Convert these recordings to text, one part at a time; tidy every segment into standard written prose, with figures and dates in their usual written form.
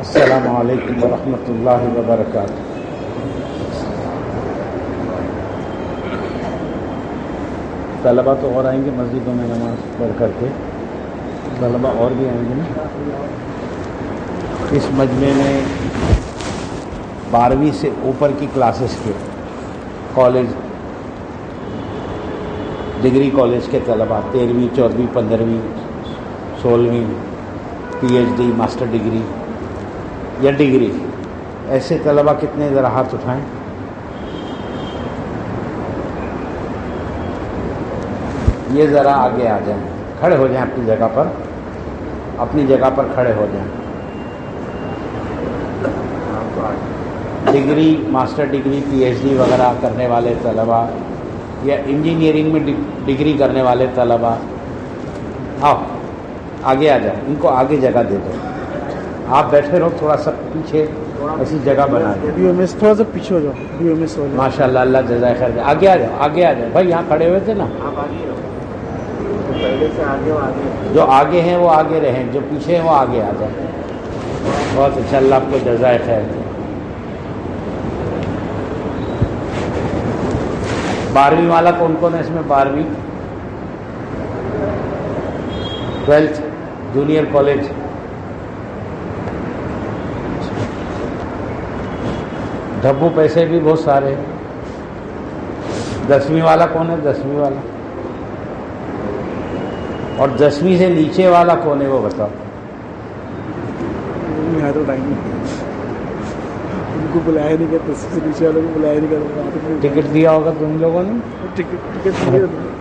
السلام علیکم ورحمۃ اللہ وبرکاتہ۔ طلبہ تو اور آئیں گے مسجدوں میں نماز پڑھ کر کے، طلبہ اور بھی آئیں گے نا۔ اس مجمع میں 12ویں سے اوپر کی کلاسز کے کالج، ڈگری کالج کے طلبہ 13ویں 14ویں 15ویں 16ویں PhD ماسٹر ڈگری یا ڈگری، ایسے طلبہ کتنے ذرا ہاتھ اٹھائیں؟ یہ ذرا آگے آ جائیں، کھڑے ہو جائیں اپنی جگہ پر، اپنی جگہ پر کھڑے ہو جائیں۔ ڈگری، ماسٹر ڈگری، PhD وغیرہ کرنے والے طلبہ یا انجینئرنگ میں ڈگری کرنے والے طلبہ، آؤ آگے آ جائیں، ان کو آگے جگہ دے دو۔ آپ بیٹھے رہو، تھوڑا سا پیچھے ایسی جگہ بنا دو، تھوڑا سا پیچھے ہو جاؤ۔ ماشاء اللہ، اللہ جزائے خیر۔ آگے آ جاؤ، آگے آ جاؤ بھائی، یہاں کھڑے ہوئے تھے نا، جو آگے ہیں وہ آگے رہیں، جو پیچھے ہیں وہ آگے آ جائیں۔ بہت اچھا، اللہ آپ کو جزائے خیر دے۔ 12ویں والا کون کون ہے اس میں؟ 12ویں 12th جونیئر کالج، ڈھبو پیسے بھی بہت سارے ہیں۔ 10ویں والا کون ہے؟ 10ویں والا، اور 10ویں سے نیچے والا کون ہے وہ بتاؤ؟ ان کو بلایا نہیں کرتا، سے نیچے والوں کو بلایا نہیں کرتا۔ ٹکٹ دیا ہوگا تم لوگوں نے،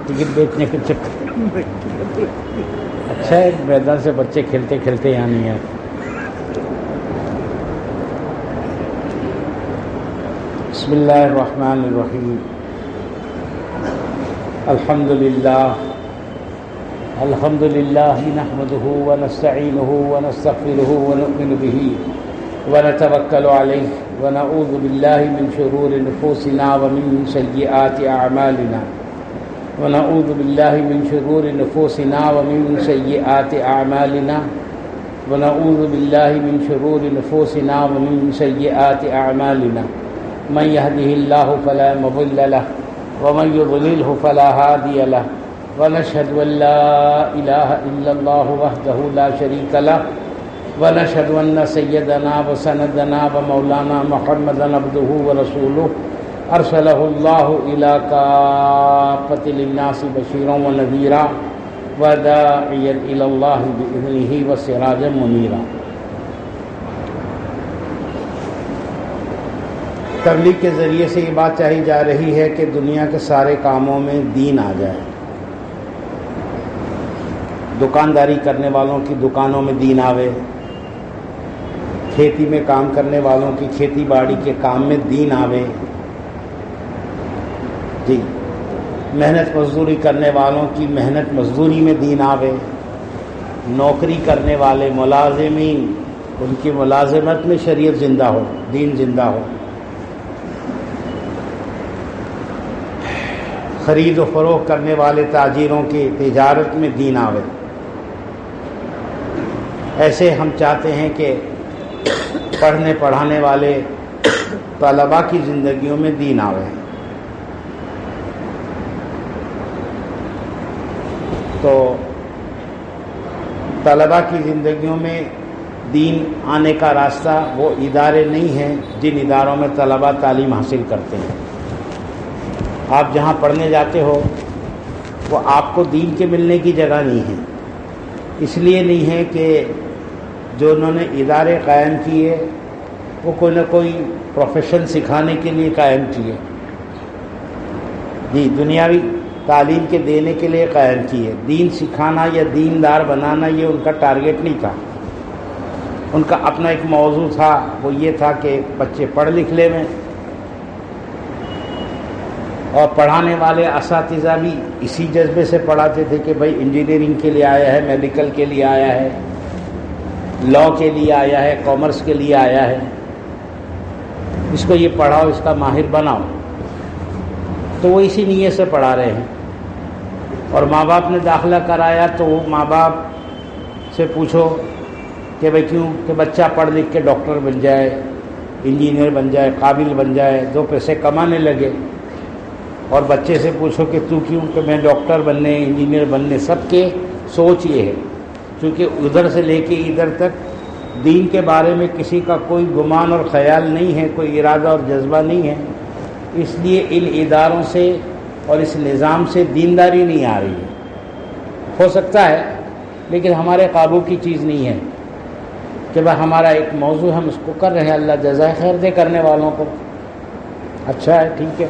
ٹکٹ بیچنے کے چکر۔ اچھا ہے، میدان سے بچے کھیلتے کھیلتے یہاں نہیں آئے۔ بسم اللہ الرحمن الرحیم، الحمد للہ نحمده ونستعینه ونستغفره ونؤمن به ونتوکل علیہ ونعوذ باللہ من شرور نفوسنا ومن سیئات اعمالنا ونعوذ باللہ من شرور نفوسنا ومن سیئات اعمالنا ونعوذ باللہ من شرور نفوسنا ومن سیئات اعمالنا من يهده الله فلا مضل له ومن يضلله فلا هادي له ونشهد أن لا إله إلا الله وحده لا شريك له ونشهد أن سيدنا وسندنا ومولانا محمدا عبده ورسوله أرسله الله إلى كافة للناس بشيرا ونذيرا وداعيا إلى الله بإذنه وسراجا منيرا۔ تبلیغ کے ذریعے سے یہ بات چاہی جا رہی ہے کہ دنیا کے سارے کاموں میں دین آ جائے۔ دکانداری کرنے والوں کی دکانوں میں دین آوے، کھیتی میں کام کرنے والوں کی کھیتی باڑی کے کام میں دین آوے، جی، محنت مزدوری کرنے والوں کی محنت مزدوری میں دین آوے، نوکری کرنے والے ملازمین، ان کی ملازمت میں شریعت زندہ ہو، دین زندہ ہو، خرید و فروخت کرنے والے تاجروں کی تجارت میں دین آوے۔ ایسے ہم چاہتے ہیں کہ پڑھنے پڑھانے والے طلباء کی زندگیوں میں دین آوے۔ تو طلباء کی زندگیوں میں دین آنے کا راستہ وہ ادارے نہیں ہیں جن اداروں میں طلباء تعلیم حاصل کرتے ہیں۔ آپ جہاں پڑھنے جاتے ہو وہ آپ کو دین کے ملنے کی جگہ نہیں ہے، اس لیے نہیں ہے کہ جو انہوں نے ادارے قائم کیے وہ کوئی نہ کوئی پروفیشن سکھانے کے لیے قائم کیے، جی، دنیاوی تعلیم کے دینے کے لیے قائم کیے۔ دین سکھانا یا دیندار بنانا یہ ان کا ٹارگیٹ نہیں تھا، ان کا اپنا ایک موضوع تھا، وہ یہ تھا کہ بچے پڑھ لکھ لے میں، اور پڑھانے والے اساتذہ بھی اسی جذبے سے پڑھاتے تھے کہ بھائی انجینئرنگ کے لیے آیا ہے، میڈیکل کے لیے آیا ہے، لاء کے لیے آیا ہے، کامرس کے لیے آیا ہے، اس کو یہ پڑھاؤ، اس کا ماہر بناؤ۔ تو وہ اسی نیت سے پڑھا رہے ہیں۔ اور ماں باپ نے داخلہ کرایا تو وہ ماں باپ سے پوچھو کہ بھائی کیوں کہ بچہ پڑھ لکھ کے ڈاکٹر بن جائے، انجینئر بن جائے، قابل بن جائے، 2 پیسے کمانے لگے. اور بچے سے پوچھو کہ تو کیوں، کہ میں ڈاکٹر بننے، انجینئر بننے. سب کے سوچ یہ ہے، کیونکہ ادھر سے لے کے ادھر تک دین کے بارے میں کسی کا کوئی گمان اور خیال نہیں ہے، کوئی ارادہ اور جذبہ نہیں ہے. اس لیے ان اداروں سے اور اس نظام سے دینداری نہیں آ رہی ہے. ہو سکتا ہے لیکن ہمارے قابو کی چیز نہیں ہے کہ بھائی ہمارا ایک موضوع ہم اس کو کر رہے ہیں، اللہ جزائے خیر دے کرنے والوں کو. اچھا ہے، ٹھیک ہے.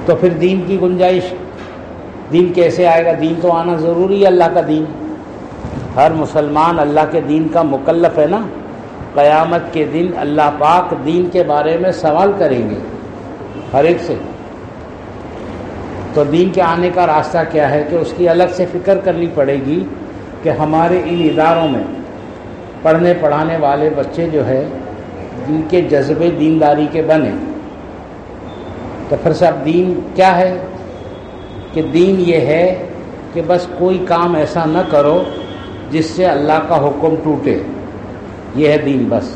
تو پھر دین کی گنجائش، دین کیسے آئے گا؟ دین تو آنا ضروری ہے، اللہ کا دین. ہر مسلمان اللہ کے دین کا مکلف ہے نا. قیامت کے دن اللہ پاک دین کے بارے میں سوال کریں گے ہر ایک سے. تو دین کے آنے کا راستہ کیا ہے کہ اس کی الگ سے فکر کرنی پڑے گی کہ ہمارے ان اداروں میں پڑھنے پڑھانے والے بچے جو ہے جن کے جذبے دینداری کے بنے. تو پھر صاحب دین کیا ہے؟ کہ دین یہ ہے کہ بس کوئی کام ایسا نہ کرو جس سے اللہ کا حکم ٹوٹے. یہ ہے دین. بس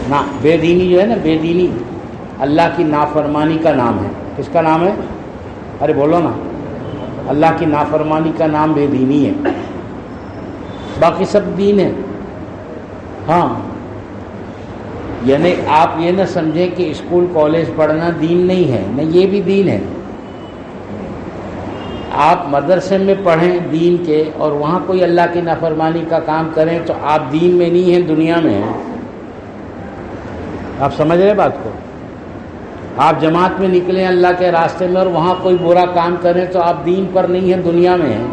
نا بے دینی جو ہے نا، بے دینی اللہ کی نافرمانی کا نام ہے. کس کا نام ہے؟ ارے بولو نا. اللہ کی نافرمانی کا نام بے دینی ہے. باقی سب دین ہے. ہاں، یعنی آپ یہ نہ سمجھیں کہ اسکول کالج پڑھنا دین نہیں ہے. نہیں، یہ بھی دین ہے. آپ مدرسے میں پڑھیں دین کے اور وہاں کوئی اللہ کی نافرمانی کا کام کریں تو آپ دین میں نہیں ہیں، دنیا میں ہیں. آپ سمجھ رہے بات کو؟ آپ جماعت میں نکلیں اللہ کے راستے میں اور وہاں کوئی برا کام کریں تو آپ دین پر نہیں ہیں، دنیا میں ہیں.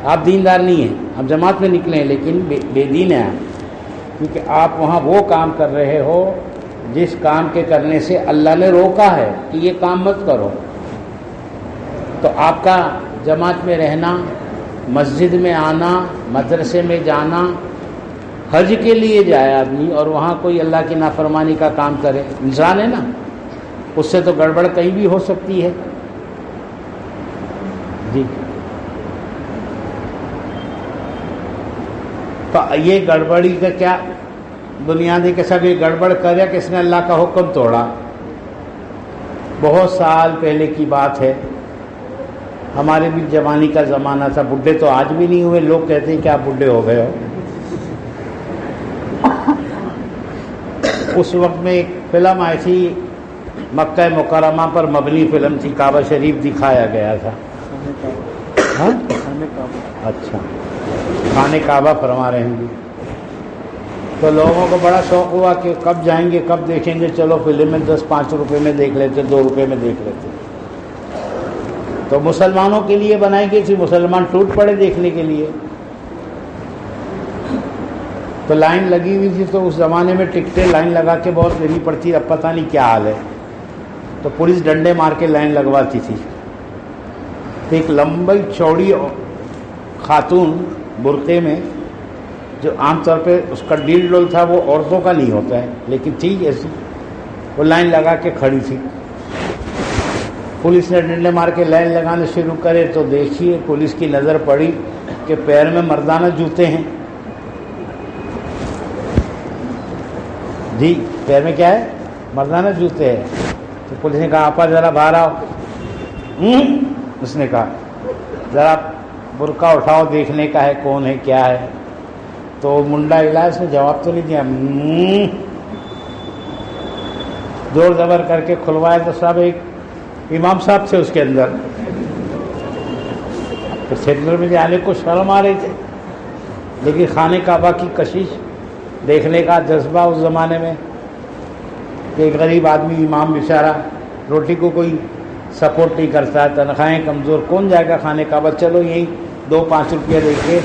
آپ دیندار نہیں ہیں. آپ جماعت میں نکلیں لیکن بے دین ہیں آپ، کیونکہ آپ وہاں وہ کام کر رہے ہو جس کام کے کرنے سے اللہ نے روکا ہے کہ یہ کام مت کرو. تو آپ کا جماعت میں رہنا، مسجد میں آنا، مدرسے میں جانا، حج کے لیے جائے آدمی اور وہاں کوئی اللہ کی نافرمانی کا کام کرے، انسان ہے نا، اس سے تو گڑبڑ کہیں بھی ہو سکتی ہے. جی، تو یہ گڑبڑی کا کیا بنیادی کے سب یہ گڑبڑ کرے کس نے اللہ کا حکم توڑا. بہت سال پہلے کی بات ہے، ہمارے بھی جوانی کا زمانہ تھا. بڈھے تو آج بھی نہیں ہوئے، لوگ کہتے ہیں کہ آپ بڈھے ہو گئے ہو. اس وقت میں ایک فلم آئی تھی، مکہ مکرمہ پر مبنی فلم تھی، کعبہ شریف دکھایا گیا تھا. ہاں؟ اچھا، خانے کعبہ فرما رہے ہیں. تو لوگوں کو بڑا شوق ہوا کہ کب جائیں گے، کب دیکھیں گے. چلو فلم میں 10-5 روپے میں دیکھ لیتے، 2 روپے میں دیکھ لیتے. تو مسلمانوں کے لیے بنائی گئی تھی، مسلمان ٹوٹ پڑے دیکھنے کے لیے. تو لائن لگی ہوئی تھی. تو اس زمانے میں ٹکٹیں لائن لگا کے بہت لینی پڑتی، اب پتہ نہیں کیا حال ہے. تو پولیس ڈنڈے مار کے لائن لگواتی تھی. تو ایک لمبی چوڑی خاتون برقعے میں، جو عام طور پہ اس کا ڈیل ڈول تھا وہ عورتوں کا نہیں ہوتا ہے لیکن ٹھیک ایسی، وہ لائن لگا کے کھڑی تھی. پولیس نے ڈنڈے مار کے لائن لگانے شروع کرے تو دیکھیے پولیس کی نظر پڑی کہ پیر میں مردانہ جوتے ہیں. جی، پیر میں کیا ہے؟ مردانہ جوتے ہیں. تو پولیس نے کہا آپا ذرا باہر آؤ. اس نے کہا ذرا برقع اٹھاؤ، دیکھنے کا ہے کون ہے کیا ہے. تو منڈا ہلا، اس نے جواب تو نہیں دیا. زور زبر کر کے کھلوائے تو صاحب ایک امام صاحب تھے اس کے اندر. تو سینٹر میں جانے کو شرم آ رہی تھی، لیکن خانہ کعبہ کی کشش دیکھنے کا جذبہ اس زمانے میں کہ ایک غریب آدمی امام بیچارہ، روٹی کو کوئی سپورٹ نہیں کرتا، تنخواہیں کمزور، کون جائے گا خانہ کعبہ. چلو یہیں 2-5 روپیہ دے کے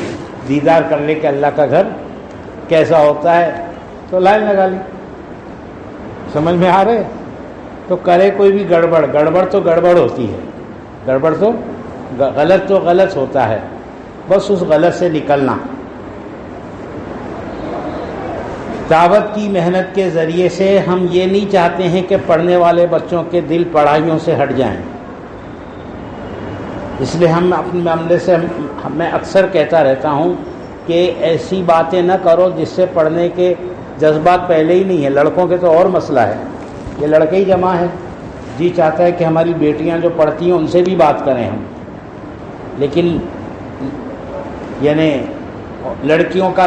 دیدار کر لے کہ اللہ کا گھر کیسا ہوتا ہے. تو لائن لگا لی. سمجھ میں آ رہے؟ تو کرے کوئی بھی گڑبڑ، گڑبڑ تو گڑبڑ ہوتی ہے، گڑبڑ تو غلط ہوتا ہے. بس اس غلط سے نکلنا. دعوت کی محنت کے ذریعے سے ہم یہ نہیں چاہتے ہیں کہ پڑھنے والے بچوں کے دل پڑھائیوں سے ہٹ جائیں. اس لیے ہم اپنے معاملے سے میں اکثر کہتا رہتا ہوں کہ ایسی باتیں نہ کرو جس سے پڑھنے کے جذبات پہلے ہی نہیں ہیں. لڑکوں کے تو اور مسئلہ ہے، یہ لڑکے ہی جمع ہے، جی چاہتا ہے کہ ہماری بیٹیاں جو پڑھتی ہیں ان سے بھی بات کریں ہم، لیکن یعنی لڑکیوں کا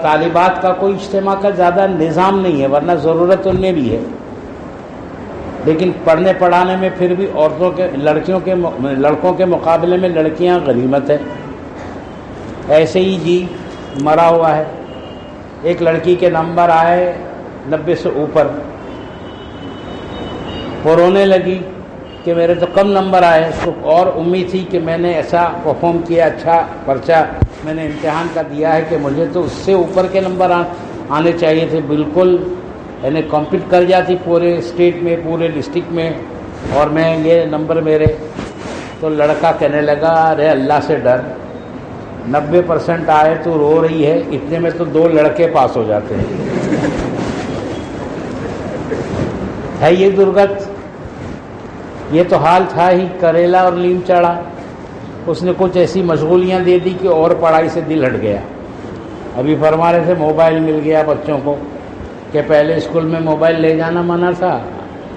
طالبات کا کوئی اجتماع کا زیادہ نظام نہیں ہے، ورنہ ضرورت ان میں بھی ہے، لیکن پڑھنے پڑھانے میں پھر بھی لڑکوں کے مقابلے میں لڑکیاں غنیمت ہے. ایسے ہی جی مرا ہوا ہے. ایک لڑکی کے نمبر آئے 90 سے اوپر، وہ رونے لگی کہ میرے تو کم نمبر آئے. اس کو اور امید تھی کہ میں نے ایسا پرفارم کیا، اچھا پرچہ میں نے امتحان کا دیا ہے کہ مجھے تو اس سے اوپر کے نمبر آنے چاہیے تھے. بالکل یعنی کمپیٹ کر جاتی پورے اسٹیٹ میں، پورے ڈسٹرکٹ میں، اور میں یہ نمبر میرے. تو لڑکا کہنے لگا ارے اللہ سے ڈر، 90% آئے تو رو رہی ہے، اتنے میں تو 2 لڑکے پاس ہو جاتے ہیں. ہے یہ درگت؟ یہ تو حال تھا ہی. کریلا اور لیم چڑھا، اس نے کچھ ایسی مشغولیاں دے دی کہ اور پڑھائی سے دل ہٹ گیا. ابھی فرما رہے تھے موبائل مل گیا بچوں کو، کہ پہلے اسکول میں موبائل لے جانا منع تھا،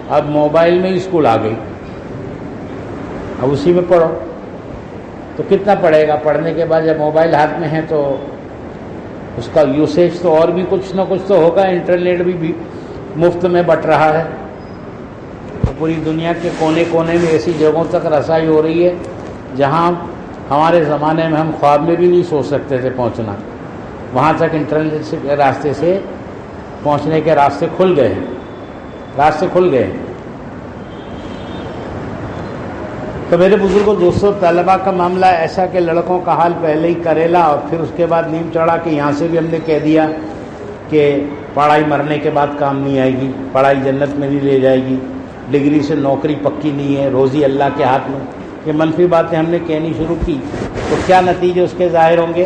اب موبائل میں اسکول آ گئی، اب اسی میں پڑھو. تو کتنا پڑھے گا؟ پڑھنے کے بعد جب موبائل ہاتھ میں ہے تو اس کا یوسیج تو اور بھی کچھ نہ کچھ تو ہوگا. انٹرنیٹ بھی مفت میں بٹ رہا ہے، تو پوری دنیا کے کونے کونے میں ایسی جگہوں تک رسائی ہو رہی ہے جہاں ہمارے زمانے میں ہم خواب میں بھی نہیں سوچ سکتے تھے پہنچنا. وہاں تک انٹرنیٹ کے راستے سے پہنچنے کے راستے کھل گئے ہیں. تو میرے بزرگوں دوستوں، طلباء کا معاملہ ایسا کہ لڑکوں کا حال پہلے ہی کریلا، اور پھر اس کے بعد نیم چڑھا کہ یہاں سے بھی ہم نے کہہ دیا کہ پڑھائی مرنے کے بعد کام نہیں آئے گی، پڑھائی جنت میں نہیں لے جائے گی، ڈگری سے نوکری پکی نہیں ہے، روزی اللہ کے ہاتھ میں. یہ منفی باتیں ہم نے کہنی شروع کی تو کیا نتیجے اس کے ظاہر ہوں گے؟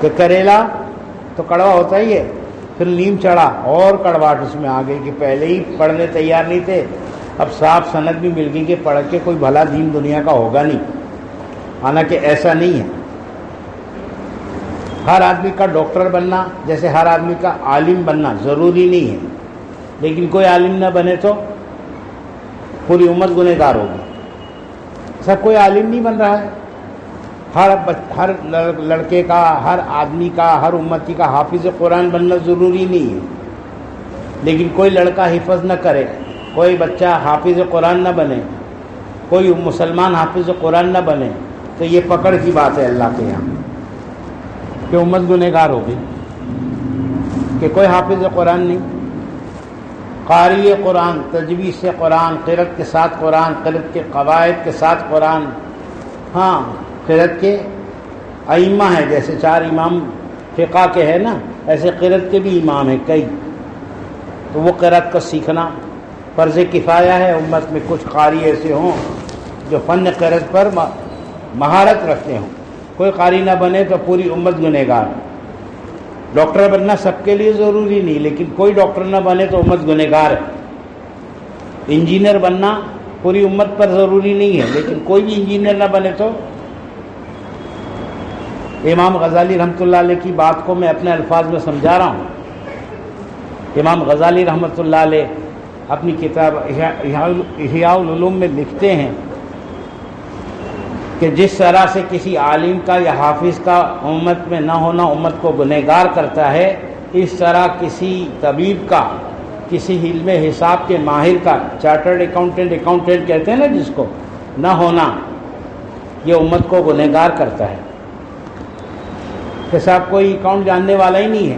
کہ کریلا تو کڑوا ہوتا ہی ہے، پھر نیم چڑھا اور کڑواہٹ اس میں آ گئی کہ پہلے ہی پڑھنے تیار نہیں تھے، اب صاف سند بھی مل گئی کہ پڑھ کے کوئی بھلا دین دنیا کا ہوگا نہیں. حالانکہ ایسا نہیں ہے. ہر آدمی کا ڈاکٹر بننا، جیسے ہر آدمی کا عالم بننا ضروری نہیں ہے، لیکن کوئی عالم نہ بنے تو پوری امت گنہگار ہوگی. سب کوئی عالم نہیں بن رہا ہے. ہر لڑکے کا، ہر آدمی کا، ہر امتی کا حافظ قرآن بننا ضروری نہیں ہے، لیکن کوئی لڑکا حفظ نہ کرے، کوئی بچہ حافظ قرآن نہ بنے، کوئی مسلمان حافظ قرآن نہ بنے، تو یہ پکڑ کی بات ہے اللہ کے یہاں کہ امت گنہگار ہوگی. کہ کوئی حافظ قرآن نہیں، قاری قرآن، تجوید سے قرآن، قرأت کے ساتھ قرآن، قرأت کے قواعد کے ساتھ قرآن. ہاں قرأت کے ائمہ ہیں، جیسے 4 امام فقہ کے ہیں نا، ایسے قرأت کے بھی امام ہیں کئی. تو وہ قرأت کو سیکھنا فرض کفایہ ہے. امت میں کچھ قاری ایسے ہوں جو فن قرأت پر مہارت رکھتے ہوں. کوئی قاری نہ بنے تو پوری امت گنہگار. ڈاکٹر بننا سب کے لیے ضروری نہیں، لیکن کوئی ڈاکٹر نہ بنے تو امت گنہگار ہے. انجینئر بننا پوری امت پر ضروری نہیں ہے، لیکن کوئی بھی انجینئر نہ بنے تو. امام غزالی رحمۃ اللہ علیہ کی بات کو میں اپنے الفاظ میں سمجھا رہا ہوں. امام غزالی رحمۃ اللہ علیہ اپنی کتاب احیاء العلوم میں لکھتے ہیں کہ جس طرح سے کسی عالم کا یا حافظ کا امت میں نہ ہونا امت کو گنہگار کرتا ہے، اس طرح کسی طبیب کا، کسی علم حساب کے ماہر کا، چارٹرڈ اکاؤنٹنٹ کہتے ہیں نا جس کو، نہ ہونا یہ امت کو گنہگار کرتا ہے. کہ صاحب کوئی اکاؤنٹ جاننے والا ہی نہیں ہے.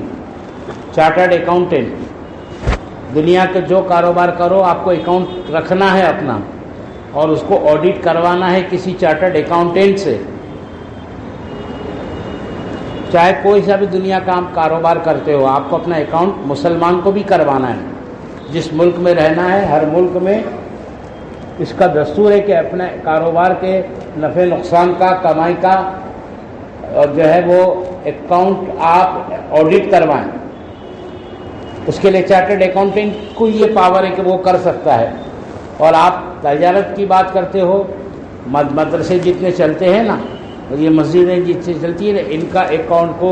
چارٹرڈ اکاؤنٹنٹ، دنیا کے جو کاروبار کرو آپ کو اکاؤنٹ رکھنا ہے اپنا، اور اس کو آڈٹ کروانا ہے کسی چارٹرڈ اکاؤنٹنٹ سے. چاہے کوئی سا بھی دنیا کا آپ کاروبار کرتے ہو، آپ کو اپنا اکاؤنٹ مسلمان کو بھی کروانا ہے. جس ملک میں رہنا ہے، ہر ملک میں اس کا دستور ہے کہ اپنے کاروبار کے نفع نقصان کا، کمائی کا، اور جو ہے وہ اکاؤنٹ آپ آڈٹ کروائیں. اس کے لیے چارٹرڈ اکاؤنٹنٹ کو یہ پاور ہے کہ وہ کر سکتا ہے. اور آپ تجارت کی بات کرتے ہو، مدرسے جتنے چلتے ہیں نا، اور یہ مسجدیں جس سے چلتی ہیں ان کا اکاؤنٹ کو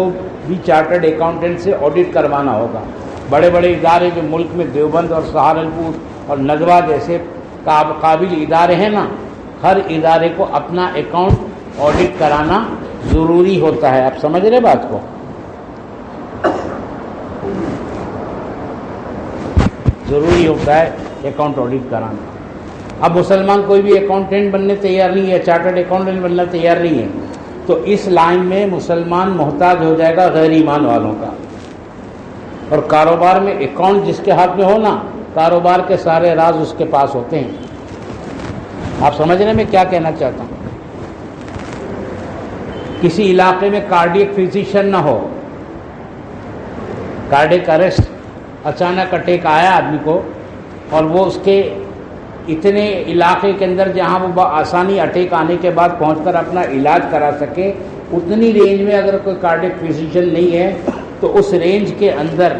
بھی چارٹرڈ اکاؤنٹنٹ سے آڈٹ کروانا ہوگا. بڑے بڑے ادارے جو ملک میں دیوبند اور سہارنپور اور ندوہ جیسے قابل ادارے ہیں نا، ہر ادارے کو اپنا اکاؤنٹ آڈٹ کرانا ضروری ہوتا ہے. آپ سمجھ رہے بات کو؟ ضروری ہوتا ہے اکاؤنٹ آڈٹ کرانا. اب مسلمان کوئی بھی اکاؤنٹنٹ بننے تیار نہیں ہے، چارٹرڈ اکاؤنٹنٹ بننا تیار نہیں ہے، تو اس لائن میں مسلمان محتاج ہو جائے گا غیر ایمان والوں کا. اور کاروبار میں اکاؤنٹ جس کے ہاتھ میں ہو نا، کاروبار کے سارے راز اس کے پاس ہوتے ہیں. آپ سمجھ رہے ہیں میں کیا کہنا چاہتا ہوں؟ کسی علاقے میں کارڈیک فزیشین نہ ہو، کارڈیک اریسٹ، اچانک اٹیک آیا آدمی کو، اور وہ اس کے اتنے علاقے کے اندر جہاں وہ بآسانی اٹیک آنے کے بعد پہنچ کر اپنا علاج کرا سکے، اتنی رینج میں اگر کوئی کارڈیک فزیشین نہیں ہے تو اس رینج کے اندر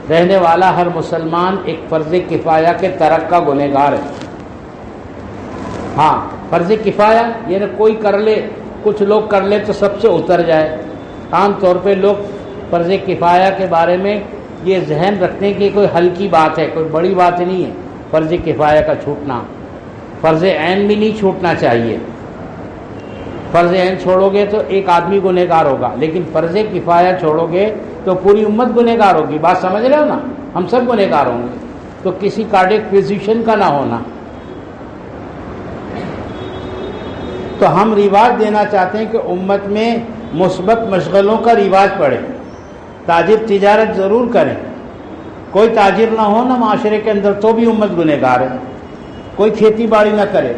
رہنے والا ہر مسلمان ایک فرض کفایہ کے ترک کا گنہگار ہے. ہاں، فرض کفایہ یعنی کوئی کر لے، کچھ لوگ کر لے تو سب سے اتر جائے. عام طور پہ لوگ فرض کفایہ کے بارے میں یہ ذہن رکھتے ہیں کہ کوئی ہلکی بات ہے، کوئی بڑی بات نہیں ہے فرض کفایہ کا چھوٹنا. فرض عین بھی نہیں چھوٹنا چاہیے. فرض عین چھوڑو گے تو ایک آدمی گنہگار ہوگا، لیکن فرض کفایہ چھوڑو گے تو پوری امت گنہگار ہوگی. بات سمجھ رہے ہو نا؟ ہم سب گنہگار ہوں گے. تو کسی کارڈیک فزیشین کا نہ ہونا. تو ہم رواج دینا چاہتے ہیں کہ امت میں مثبت مشغلوں کا رواج پڑے. تاجر تجارت ضرور کریں، کوئی تاجر نہ ہو نا معاشرے کے اندر تو بھی امت گنہگار ہے. کوئی کھیتی باڑی نہ کرے.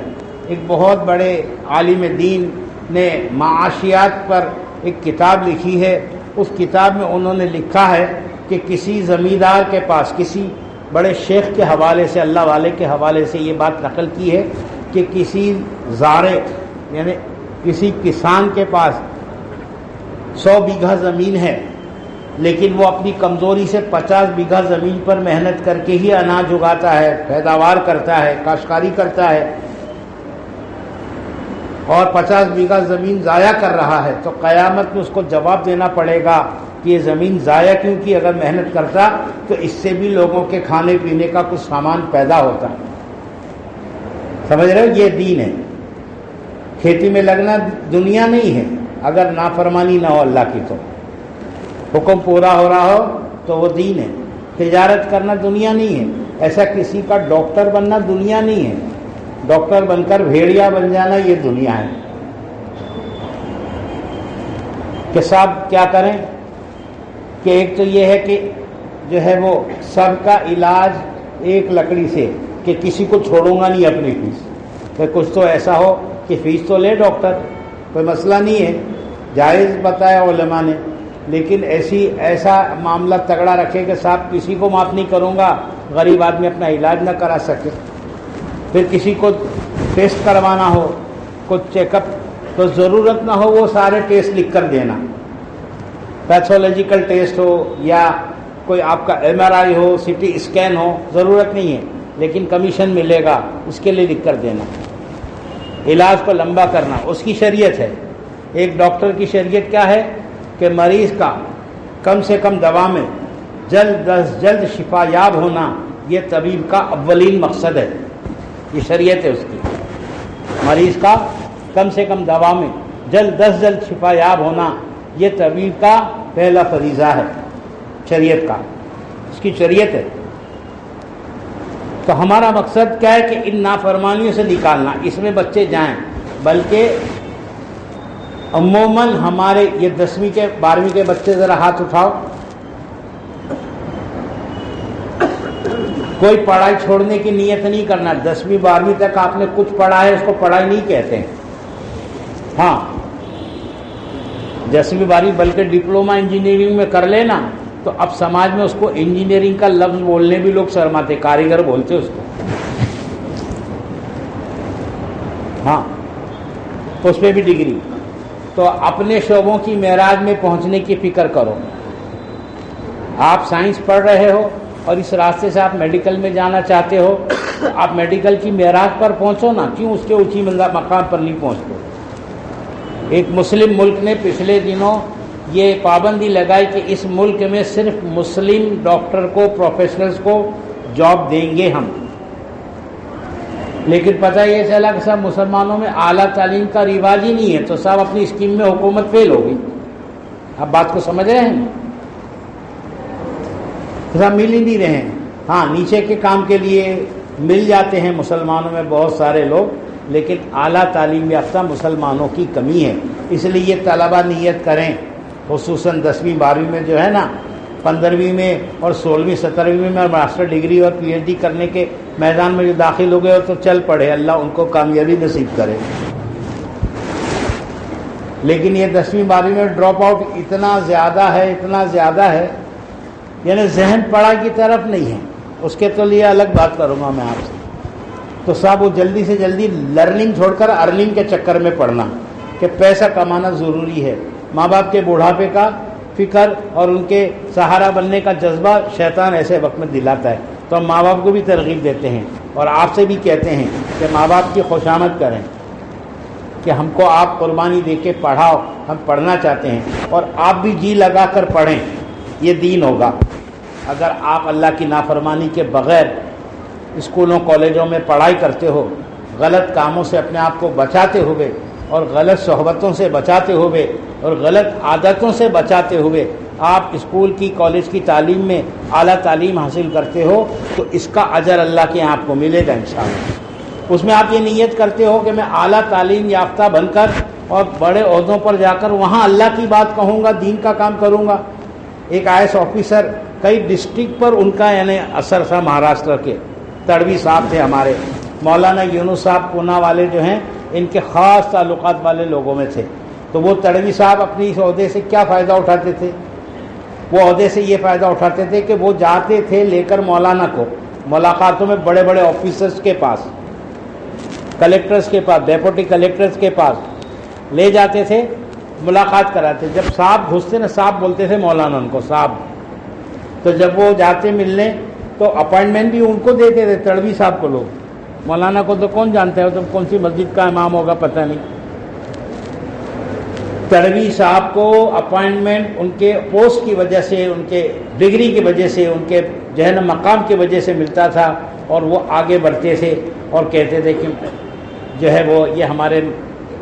ایک بہت بڑے عالم دین نے معاشیات پر ایک کتاب لکھی ہے. اس کتاب میں انہوں نے لکھا ہے کہ کسی زمیندار کے پاس، کسی بڑے شیخ کے حوالے سے، اللہ والے کے حوالے سے یہ بات نقل کی ہے کہ کسی زارع یعنی کسی کسان کے پاس 100 بیگھہ زمین ہے، لیکن وہ اپنی کمزوری سے 50 بیگھہ زمین پر محنت کر کے ہی اناج اگاتا ہے، پیداوار کرتا ہے، کاشتکاری کرتا ہے، اور 50 بیگھہ زمین ضائع کر رہا ہے. تو قیامت میں اس کو جواب دینا پڑے گا کہ یہ زمین ضائع کیوں کی؟ اگر محنت کرتا تو اس سے بھی لوگوں کے کھانے پینے کا کچھ سامان پیدا ہوتا. سمجھ رہے ہو؟ یہ دین ہے. کھیتی میں لگنا دنیا نہیں ہے اگر نافرمانی نہ ہو اللہ کی. تو حکم پورا ہو رہا ہو تو وہ دین ہے. تجارت کرنا دنیا نہیں ہے. ایسا کسی کا ڈاکٹر بننا دنیا نہیں ہے. ڈاکٹر بن کر بھیڑیا بن جانا یہ دنیا ہے. کہ صاحب کیا کریں کہ ایک تو یہ ہے کہ جو ہے وہ سب کا علاج ایک لکڑی سے، کہ کسی کو چھوڑوں گا نہیں اپنی فیس. کہ کچھ تو ایسا ہو کہ فیس تو لے ڈاکٹر، کوئی مسئلہ نہیں ہے، جائز بتایا علماء نے، لیکن ایسا معاملہ تگڑا رکھے کہ صاحب کسی کو معاف نہیں کروں گا غریب آدمی اپنا علاج نہ کرا سکے. پھر کسی کو ٹیسٹ کروانا ہو، کچھ چیک اپ، تو ضرورت نہ ہو وہ سارے ٹیسٹ لکھ کر دینا. پیتھولوجیکل ٹیسٹ ہو یا کوئی آپ کا MRI ہو، CT اسکین ہو، ضرورت نہیں ہے، لیکن کمیشن ملے گا اس کے لیے لکھ کر دینا. علاج کو لمبا کرنا اس کی شریعت ہے. ایک ڈاکٹر کی شریعت کیا ہے کہ مریض کا کم سے کم دوا میں جلد از جلد شفا یاب ہونا یہ طبیب کا اولین مقصد ہے. یہ شریعت ہے اس کی. مریض کا کم سے کم دوا میں جلد از جلد شفا یاب ہونا یہ طبیب کا پہلا فریضہ ہے شریعت کا. اس کی شریعت ہے. تو ہمارا مقصد کیا ہے کہ ان نافرمانیوں سے نکالنا. اس میں بچے جائیں، بلکہ عموماً ہمارے یہ 10ویں کے 12ویں کے بچے ذرا ہاتھ اٹھاؤ. کوئی پڑھائی چھوڑنے کی نیت نہیں کرنا. 10ویں 12ویں تک آپ نے کچھ پڑھا ہے اس کو پڑھائی نہیں کہتے ہیں. ہاں 10ویں 12ویں بلکہ ڈپلوما انجینئرنگ میں کر لینا تو اب سماج میں اس کو انجینئرنگ کا لفظ بولنے بھی لوگ شرماتے، کاریگر بولتے اس کو. ہاں اس پہ بھی ڈگری. تو اپنے شعبوں کی معراج میں پہنچنے کی فکر کرو. آپ سائنس پڑھ رہے ہو اور اس راستے سے آپ میڈیکل میں جانا چاہتے ہو تو آپ میڈیکل کی معراج پر پہنچو نا. کیوں اس کے اونچی مقام پر نہیں پہنچتے؟ ایک مسلم ملک نے پچھلے دنوں یہ پابندی لگائی کہ اس ملک میں صرف مسلم ڈاکٹر کو، پروفیشنلز کو جاب دیں گے ہم، لیکن پتہ یہ چلا کہ صاحب مسلمانوں میں اعلیٰ تعلیم کا رواج ہی نہیں ہے، تو صاحب اپنی اسکیم میں حکومت فیل ہو گئی۔ آپ بات کو سمجھ رہے ہیں؟ صاحب مل ہی نہیں رہے ہیں۔ ہاں نیچے کے کام کے لیے مل جاتے ہیں مسلمانوں میں بہت سارے لوگ، لیکن اعلیٰ تعلیم یافتہ مسلمانوں کی کمی ہے۔ اس لیے یہ طلبہ نیت کریں، خصوصاً 10ویں 12ویں میں جو ہے نا، 15ویں میں اور 16ویں 17ویں میں ماسٹر ڈگری اور پی ایچ ڈی کرنے کے میدان میں جو داخل ہو گئے ہو تو چل پڑے، اللہ ان کو کامیابی نصیب کرے۔ لیکن یہ 10ویں 12ویں میں ڈراپ آؤٹ اتنا زیادہ ہے، یعنی ذہن پڑھائی کی طرف نہیں ہے، اس کے تو لیے الگ بات کروں گا میں آپ سے۔ تو صاحب وہ جلدی سے جلدی لرننگ چھوڑ کر ارننگ کے چکر میں پڑنا کہ پیسہ کمانا ضروری ہے۔ ماں باپ کے بڑھاپے کا فکر اور ان کے سہارا بننے کا جذبہ شیطان ایسے وقت میں دلاتا ہے، تو ہم ماں باپ کو بھی ترغیب دیتے ہیں اور آپ سے بھی کہتے ہیں کہ ماں باپ کی خوشامد کریں کہ ہم کو آپ قربانی دے کے پڑھاؤ، ہم پڑھنا چاہتے ہیں، اور آپ بھی جی لگا کر پڑھیں، یہ دین ہوگا۔ اگر آپ اللہ کی نافرمانی کے بغیر اسکولوں کالجوں میں پڑھائی کرتے ہو، غلط کاموں سے اپنے آپ کو بچاتے ہوئے اور غلط صحبتوں سے بچاتے ہوئے اور غلط عادتوں سے بچاتے ہوئے آپ اسکول کی کالج کی تعلیم میں اعلیٰ تعلیم حاصل کرتے ہو تو اس کا اجر اللہ کے یہاں آپ کو ملے گا انشاءاللہ۔ اس میں آپ یہ نیت کرتے ہو کہ میں اعلیٰ تعلیم یافتہ بن کر اور بڑے عہدوں پر جا کر وہاں اللہ کی بات کہوں گا، دین کا کام کروں گا۔ ایک IAS آفیسر کئی ڈسٹرکٹ پر ان کا یعنی اثر تھا، مہاراشٹر کے تڑوی صاحب تھے ہمارے، مولانا یونس صاحب پونا والے جو ہیں ان کے خاص تعلقات والے لوگوں میں تھے۔ تو وہ تڑوی صاحب اپنی اس عہدے سے کیا فائدہ اٹھاتے تھے؟ وہ عہدے سے یہ فائدہ اٹھاتے تھے کہ وہ جاتے تھے لے کر مولانا کو ملاقاتوں میں بڑے بڑے آفیسرز کے پاس، کلیکٹرز کے پاس، ڈیپوٹی کلیکٹرز کے پاس لے جاتے تھے، ملاقات کراتے۔ جب صاحب گھستے نا، صاحب بولتے تھے مولانا ان کو صاحب، تو جب وہ جاتے ملنے تو اپائنٹمنٹ بھی ان کو دیتے تھے، تڑوی صاحب کو لوگ۔ مولانا کو تو کون جانتا ہے، تو کون سی مسجد کا امام ہوگا پتہ نہیں۔ تڑوی صاحب کو اپائنٹمنٹ ان کے پوسٹ کی وجہ سے، ان کے ڈگری کی وجہ سے، ان کے ذہن مقام کی وجہ سے ملتا تھا، اور وہ آگے بڑھتے تھے اور کہتے تھے کہ جو ہے وہ یہ ہمارے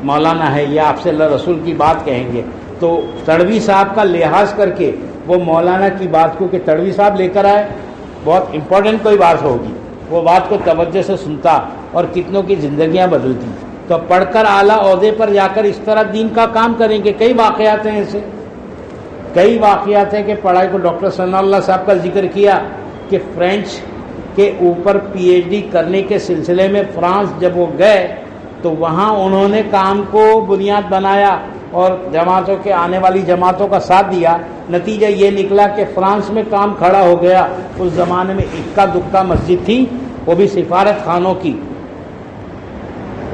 مولانا ہے، یہ آپ سے اللہ رسول کی بات کہیں گے۔ تو تڑوی صاحب کا لحاظ کر کے وہ مولانا کی بات کو کہ تڑوی صاحب لے کر آئے، بہت امپورٹنٹ کوئی بات ہوگی، وہ بات کو توجہ سے سنتا اور کتنوں کی زندگیاں بدلتی۔ تو پڑھ کر اعلیٰ عہدے پر جا کر اس طرح دین کا کام کریں گے۔ کئی واقعات ہیں ایسے، کئی واقعات ہیں کہ پڑھائی کو ڈاکٹر ثناء اللہ صاحب کا ذکر کیا کہ فرینچ کے اوپر پی ایچ ڈی کرنے کے سلسلے میں فرانس جب وہ گئے تو وہاں انہوں نے کام کو بنیاد بنایا اور جماعتوں کے آنے والی جماعتوں کا ساتھ دیا۔ نتیجہ یہ نکلا کہ فرانس میں کام کھڑا ہو گیا۔ اس زمانے میں اکا دکا مسجد تھی، وہ بھی سفارت خانوں کی،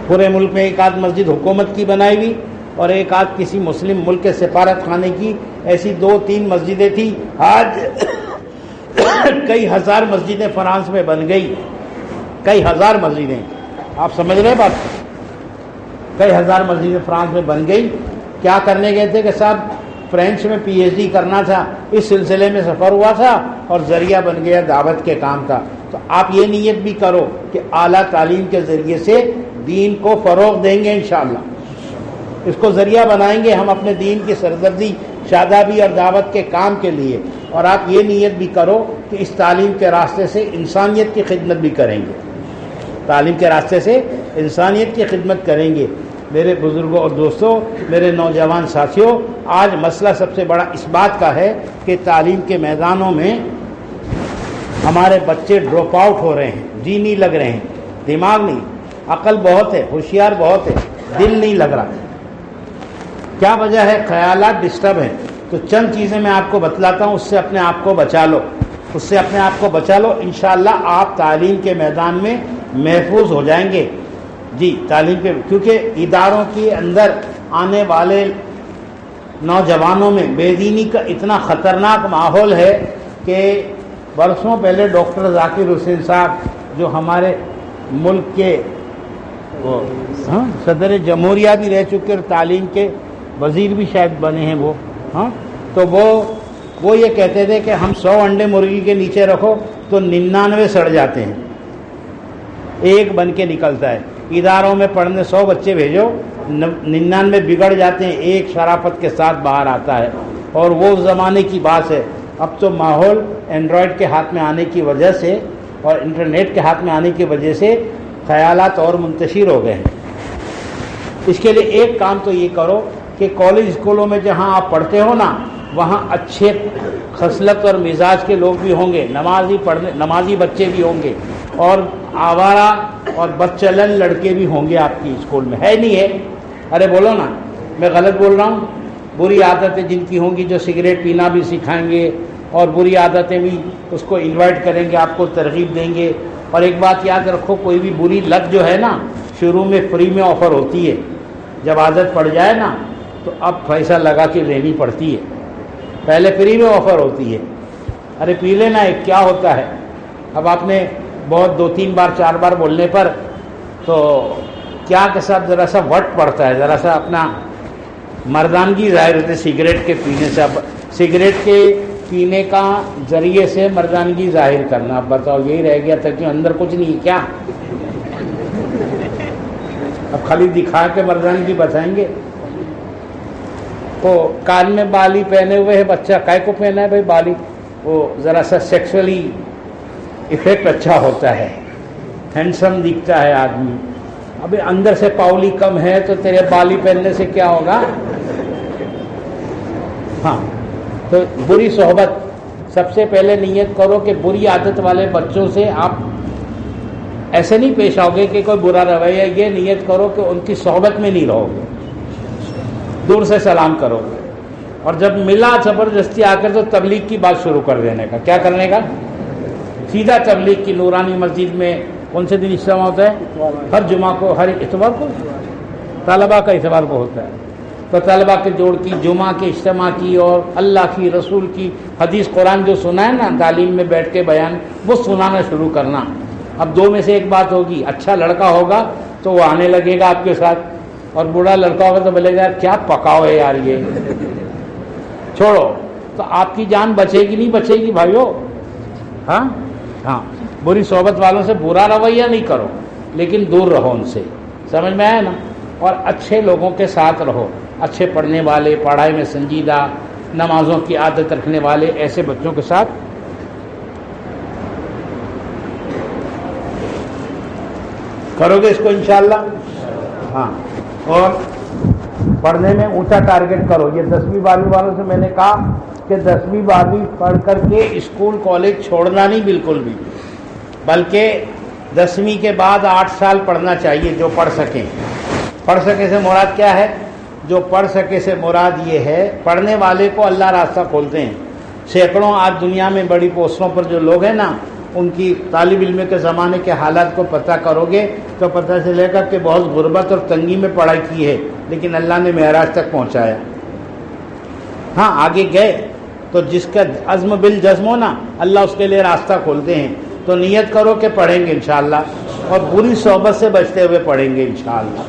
پورے ملک میں ایک آدھ مسجد حکومت کی بنائی ہوئی اور ایک آدھ کسی مسلم ملک کے سفارت خانے کی، ایسی 2-3 مسجدیں تھیں۔ آج کئی ہزار مسجدیں فرانس میں بن گئی، کئی ہزار مسجدیں، آپ سمجھ رہے ہیں بات؟ کئی ہزار مسجدیں فرانس میں بن گئی۔ کیا کرنے گئے تھے کہ صاحب فرینچ میں پی ایچ ڈی کرنا تھا، اس سلسلے میں سفر ہوا تھا اور ذریعہ بن گیا دعوت کے کام کا۔ تو آپ یہ نیت بھی کرو کہ اعلیٰ تعلیم کے ذریعے سے دین کو فروغ دیں گے انشاءاللہ، اس کو ذریعہ بنائیں گے ہم اپنے دین کی سرگردی، شادابی اور دعوت کے کام کے لیے۔ اور آپ یہ نیت بھی کرو کہ اس تعلیم کے راستے سے انسانیت کی خدمت بھی کریں گے، تعلیم کے راستے سے انسانیت کی خدمت کریں گے۔ میرے بزرگوں اور دوستوں، میرے نوجوان ساتھیوں، آج مسئلہ سب سے بڑا اس بات کا ہے کہ تعلیم کے میدانوں میں ہمارے بچے ڈراپ آؤٹ ہو رہے ہیں، جی نہیں لگ رہے ہیں، دماغ نہیں، عقل بہت ہے، ہوشیار بہت ہے، دل نہیں لگ رہا۔ کیا وجہ ہے؟ خیالات ڈسٹرب ہیں۔ تو چند چیزیں میں آپ کو بتلاتا ہوں، اس سے اپنے آپ کو بچا لو، اس سے اپنے آپ کو بچا لو، انشاءاللہ آپ تعلیم کے میدان میں محفوظ ہو جائیں گے۔ جی تعلیم پہ، کیونکہ اداروں کے اندر آنے والے نوجوانوں میں بے دینی کا اتنا خطرناک ماحول ہے کہ برسوں پہلے ڈاکٹر ذاکر حسین صاحب جو ہمارے ملک کے صدر جمہوریہ بھی رہ چکے اور تعلیم کے وزیر بھی شاید بنے ہیں وہ. ہاں تو وہ یہ کہتے تھے کہ ہم 100 انڈے مرغی کے نیچے رکھو تو 99 سڑ جاتے ہیں, ایک بن کے نکلتا ہے. اداروں میں پڑھنے 100 بچے بھیجو, 99 بگڑ جاتے ہیں, ایک شرافت کے ساتھ باہر آتا ہے. اور وہ زمانے کی بات ہے. اب تو ماحول اینڈرائڈ کے ہاتھ میں آنے کی وجہ سے اور انٹرنیٹ کے ہاتھ میں آنے کی وجہ سے خیالات اور منتشر ہو گئے ہیں. اس کے لیے ایک کام تو یہ کرو کہ کالج اسکولوں میں جہاں آپ پڑھتے ہو نا, وہاں اچھے خصلت اور مزاج کے لوگ بھی ہوں گے, نمازی بچے بھی ہوں گے, اور آوارہ اور بدچلن لڑکے بھی ہوں گے آپ کی اسکول میں. ہے نہیں ہے؟ ارے بولو نا, میں غلط بول رہا ہوں؟ بری عادتیں جن کی ہوں گی, جو سگریٹ پینا بھی سکھائیں گے, اور بری عادتیں بھی اس کو انوائٹ کریں گے, آپ کو ترغیب دیں گے. اور ایک بات یاد رکھو, کوئی بھی بری لت جو ہے نا, شروع میں فری میں آفر ہوتی ہے, جب عادت پڑ جائے نا تو اب پیسہ لگا کے لینی پڑتی ہے. پہلے فری میں آفر ہوتی ہے, ارے پی لینا ایک, کیا ہوتا ہے. اب آپ نے بہت 2-3 بار 4 بار بولنے پر تو کیا کے ساتھ ذرا سا وٹ پڑتا ہے, ذرا سا اپنا مردانگی ظاہر ہوتی ہے سگریٹ کے پینے سے. اب سگریٹ کے پینے کا ذریعے سے مردانگی ظاہر کرنا, اب بتاؤ یہی رہ گیا تھا کہ اندر کچھ نہیں کیا؟ اب خالی دکھا کے مردانگی بتائیں گے. تو کان میں بالی پہنے ہوئے ہے بچہ, کائے کو پہنا ہے بھائی بالی؟ وہ ذرا سا سیکسولی افیکٹ اچھا ہوتا ہے, ہینڈسم دکھتا ہے آدمی. ابھی اندر سے پاؤلی کم ہے تو تیرے بالی پہننے سے کیا ہوگا؟ ہاں, تو بری صحبت, سب سے پہلے نیت کرو کہ بری عادت والے بچوں سے آپ ایسے نہیں پیش آؤ گے کہ کوئی برا رویہ. یہ نیت کرو کہ ان کی صحبت میں نہیں رہو گے, دور سے سلام کرو گے. اور جب ملا زبردستی آ کر تو تبلیغ کی بات شروع کر دینے کا. کیا کرنے کا؟ سیدھا تبلیغ کی. نورانی مسجد میں کون سے دن اجتماع ہوتا ہے؟ ہر جمعہ کو, ہر اتوار کو, طلبہ کا اتوار کو ہوتا ہے. تو طلبہ کے جوڑ کی, جمعہ کے اجتماع کی, اور اللہ کی, رسول کی حدیث قرآن جو سنا ہے نا تعلیم میں بیٹھ کے بیان, وہ سنانا شروع کرنا. اب 2 میں سے ایک بات ہوگی, اچھا لڑکا ہوگا تو وہ آنے لگے گا آپ کے ساتھ, اور برا لڑکا ہوگا تو بولے گا یار کیا پکاؤ ہے یار یہ, چھوڑو. تو آپ کی جان بچے گی نہیں بچے گی بھائیو. ہاں ہاں, بری صحبت والوں سے برا رویہ نہیں کرو, لیکن دور رہو ان سے. سمجھ میں آیا نا؟ اور اچھے لوگوں کے ساتھ رہو, اچھے پڑھنے والے, پڑھائی میں سنجیدہ, نمازوں کی عادت رکھنے والے, ایسے بچوں کے ساتھ کرو گے اس کو انشاءاللہ. ہاں, اور پڑھنے میں اونچا ٹارگٹ کرو. یہ 10ویں 12ویں والوں سے میں نے کہا کہ 10ویں 12ویں پڑھ کر کے اسکول کالج چھوڑنا نہیں بالکل بھی, بلکہ 10ویں کے بعد 8 سال پڑھنا چاہیے جو پڑھ سکیں. پڑھ سکے سے مراد کیا ہے؟ جو پڑھ سکے سے مراد یہ ہے, پڑھنے والے کو اللہ راستہ کھولتے ہیں. سینکڑوں آج دنیا میں بڑی پوسٹوں پر جو لوگ ہیں نا, ان کی طالب علم کے زمانے کے حالات کو پتہ کرو گے تو پتہ چلے گا کہ بہت غربت اور تنگی میں پڑھائی کی ہے, لیکن اللہ نے معراج تک پہنچایا. ہاں آگے گئے تو جس کا عزم بالجزم ہو نا, اللہ اس کے لیے راستہ کھولتے ہیں. تو نیت کرو کہ پڑھیں گے انشاءاللہ, اور بری صحبت سے بچتے ہوئے پڑھیں گے انشاءاللہ.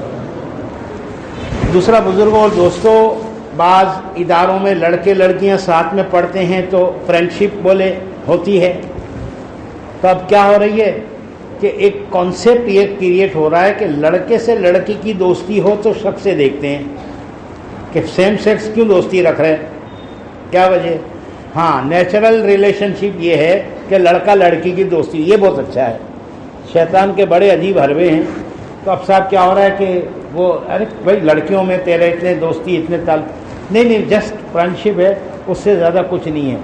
دوسرا بزرگوں اور دوستوں, بعض اداروں میں لڑکے لڑکیاں ساتھ میں پڑھتے ہیں تو فرینڈشپ بولے ہوتی ہے. تو اب کیا ہو رہی ہے کہ ایک کانسیپٹ یہ کریٹ ہو رہا ہے کہ لڑکے سے لڑکی کی دوستی ہو تو شک سے دیکھتے ہیں کہ سیم سیکس کیوں دوستی رکھ رہے ہیں, کیا وجہ؟ ہاں, نیچرل ریلیشن شپ یہ ہے کہ لڑکا لڑکی کی دوستی, یہ بہت اچھا ہے. شیطان کے بڑے عجیب حربے ہیں. تو اب صاحب کیا ہو رہا ہے کہ وہ, ارے بھائی لڑکیوں میں تیرے اتنے دوستی, اتنے نہیں, جسٹ فرینڈشپ ہے, اس سے زیادہ کچھ نہیں ہے.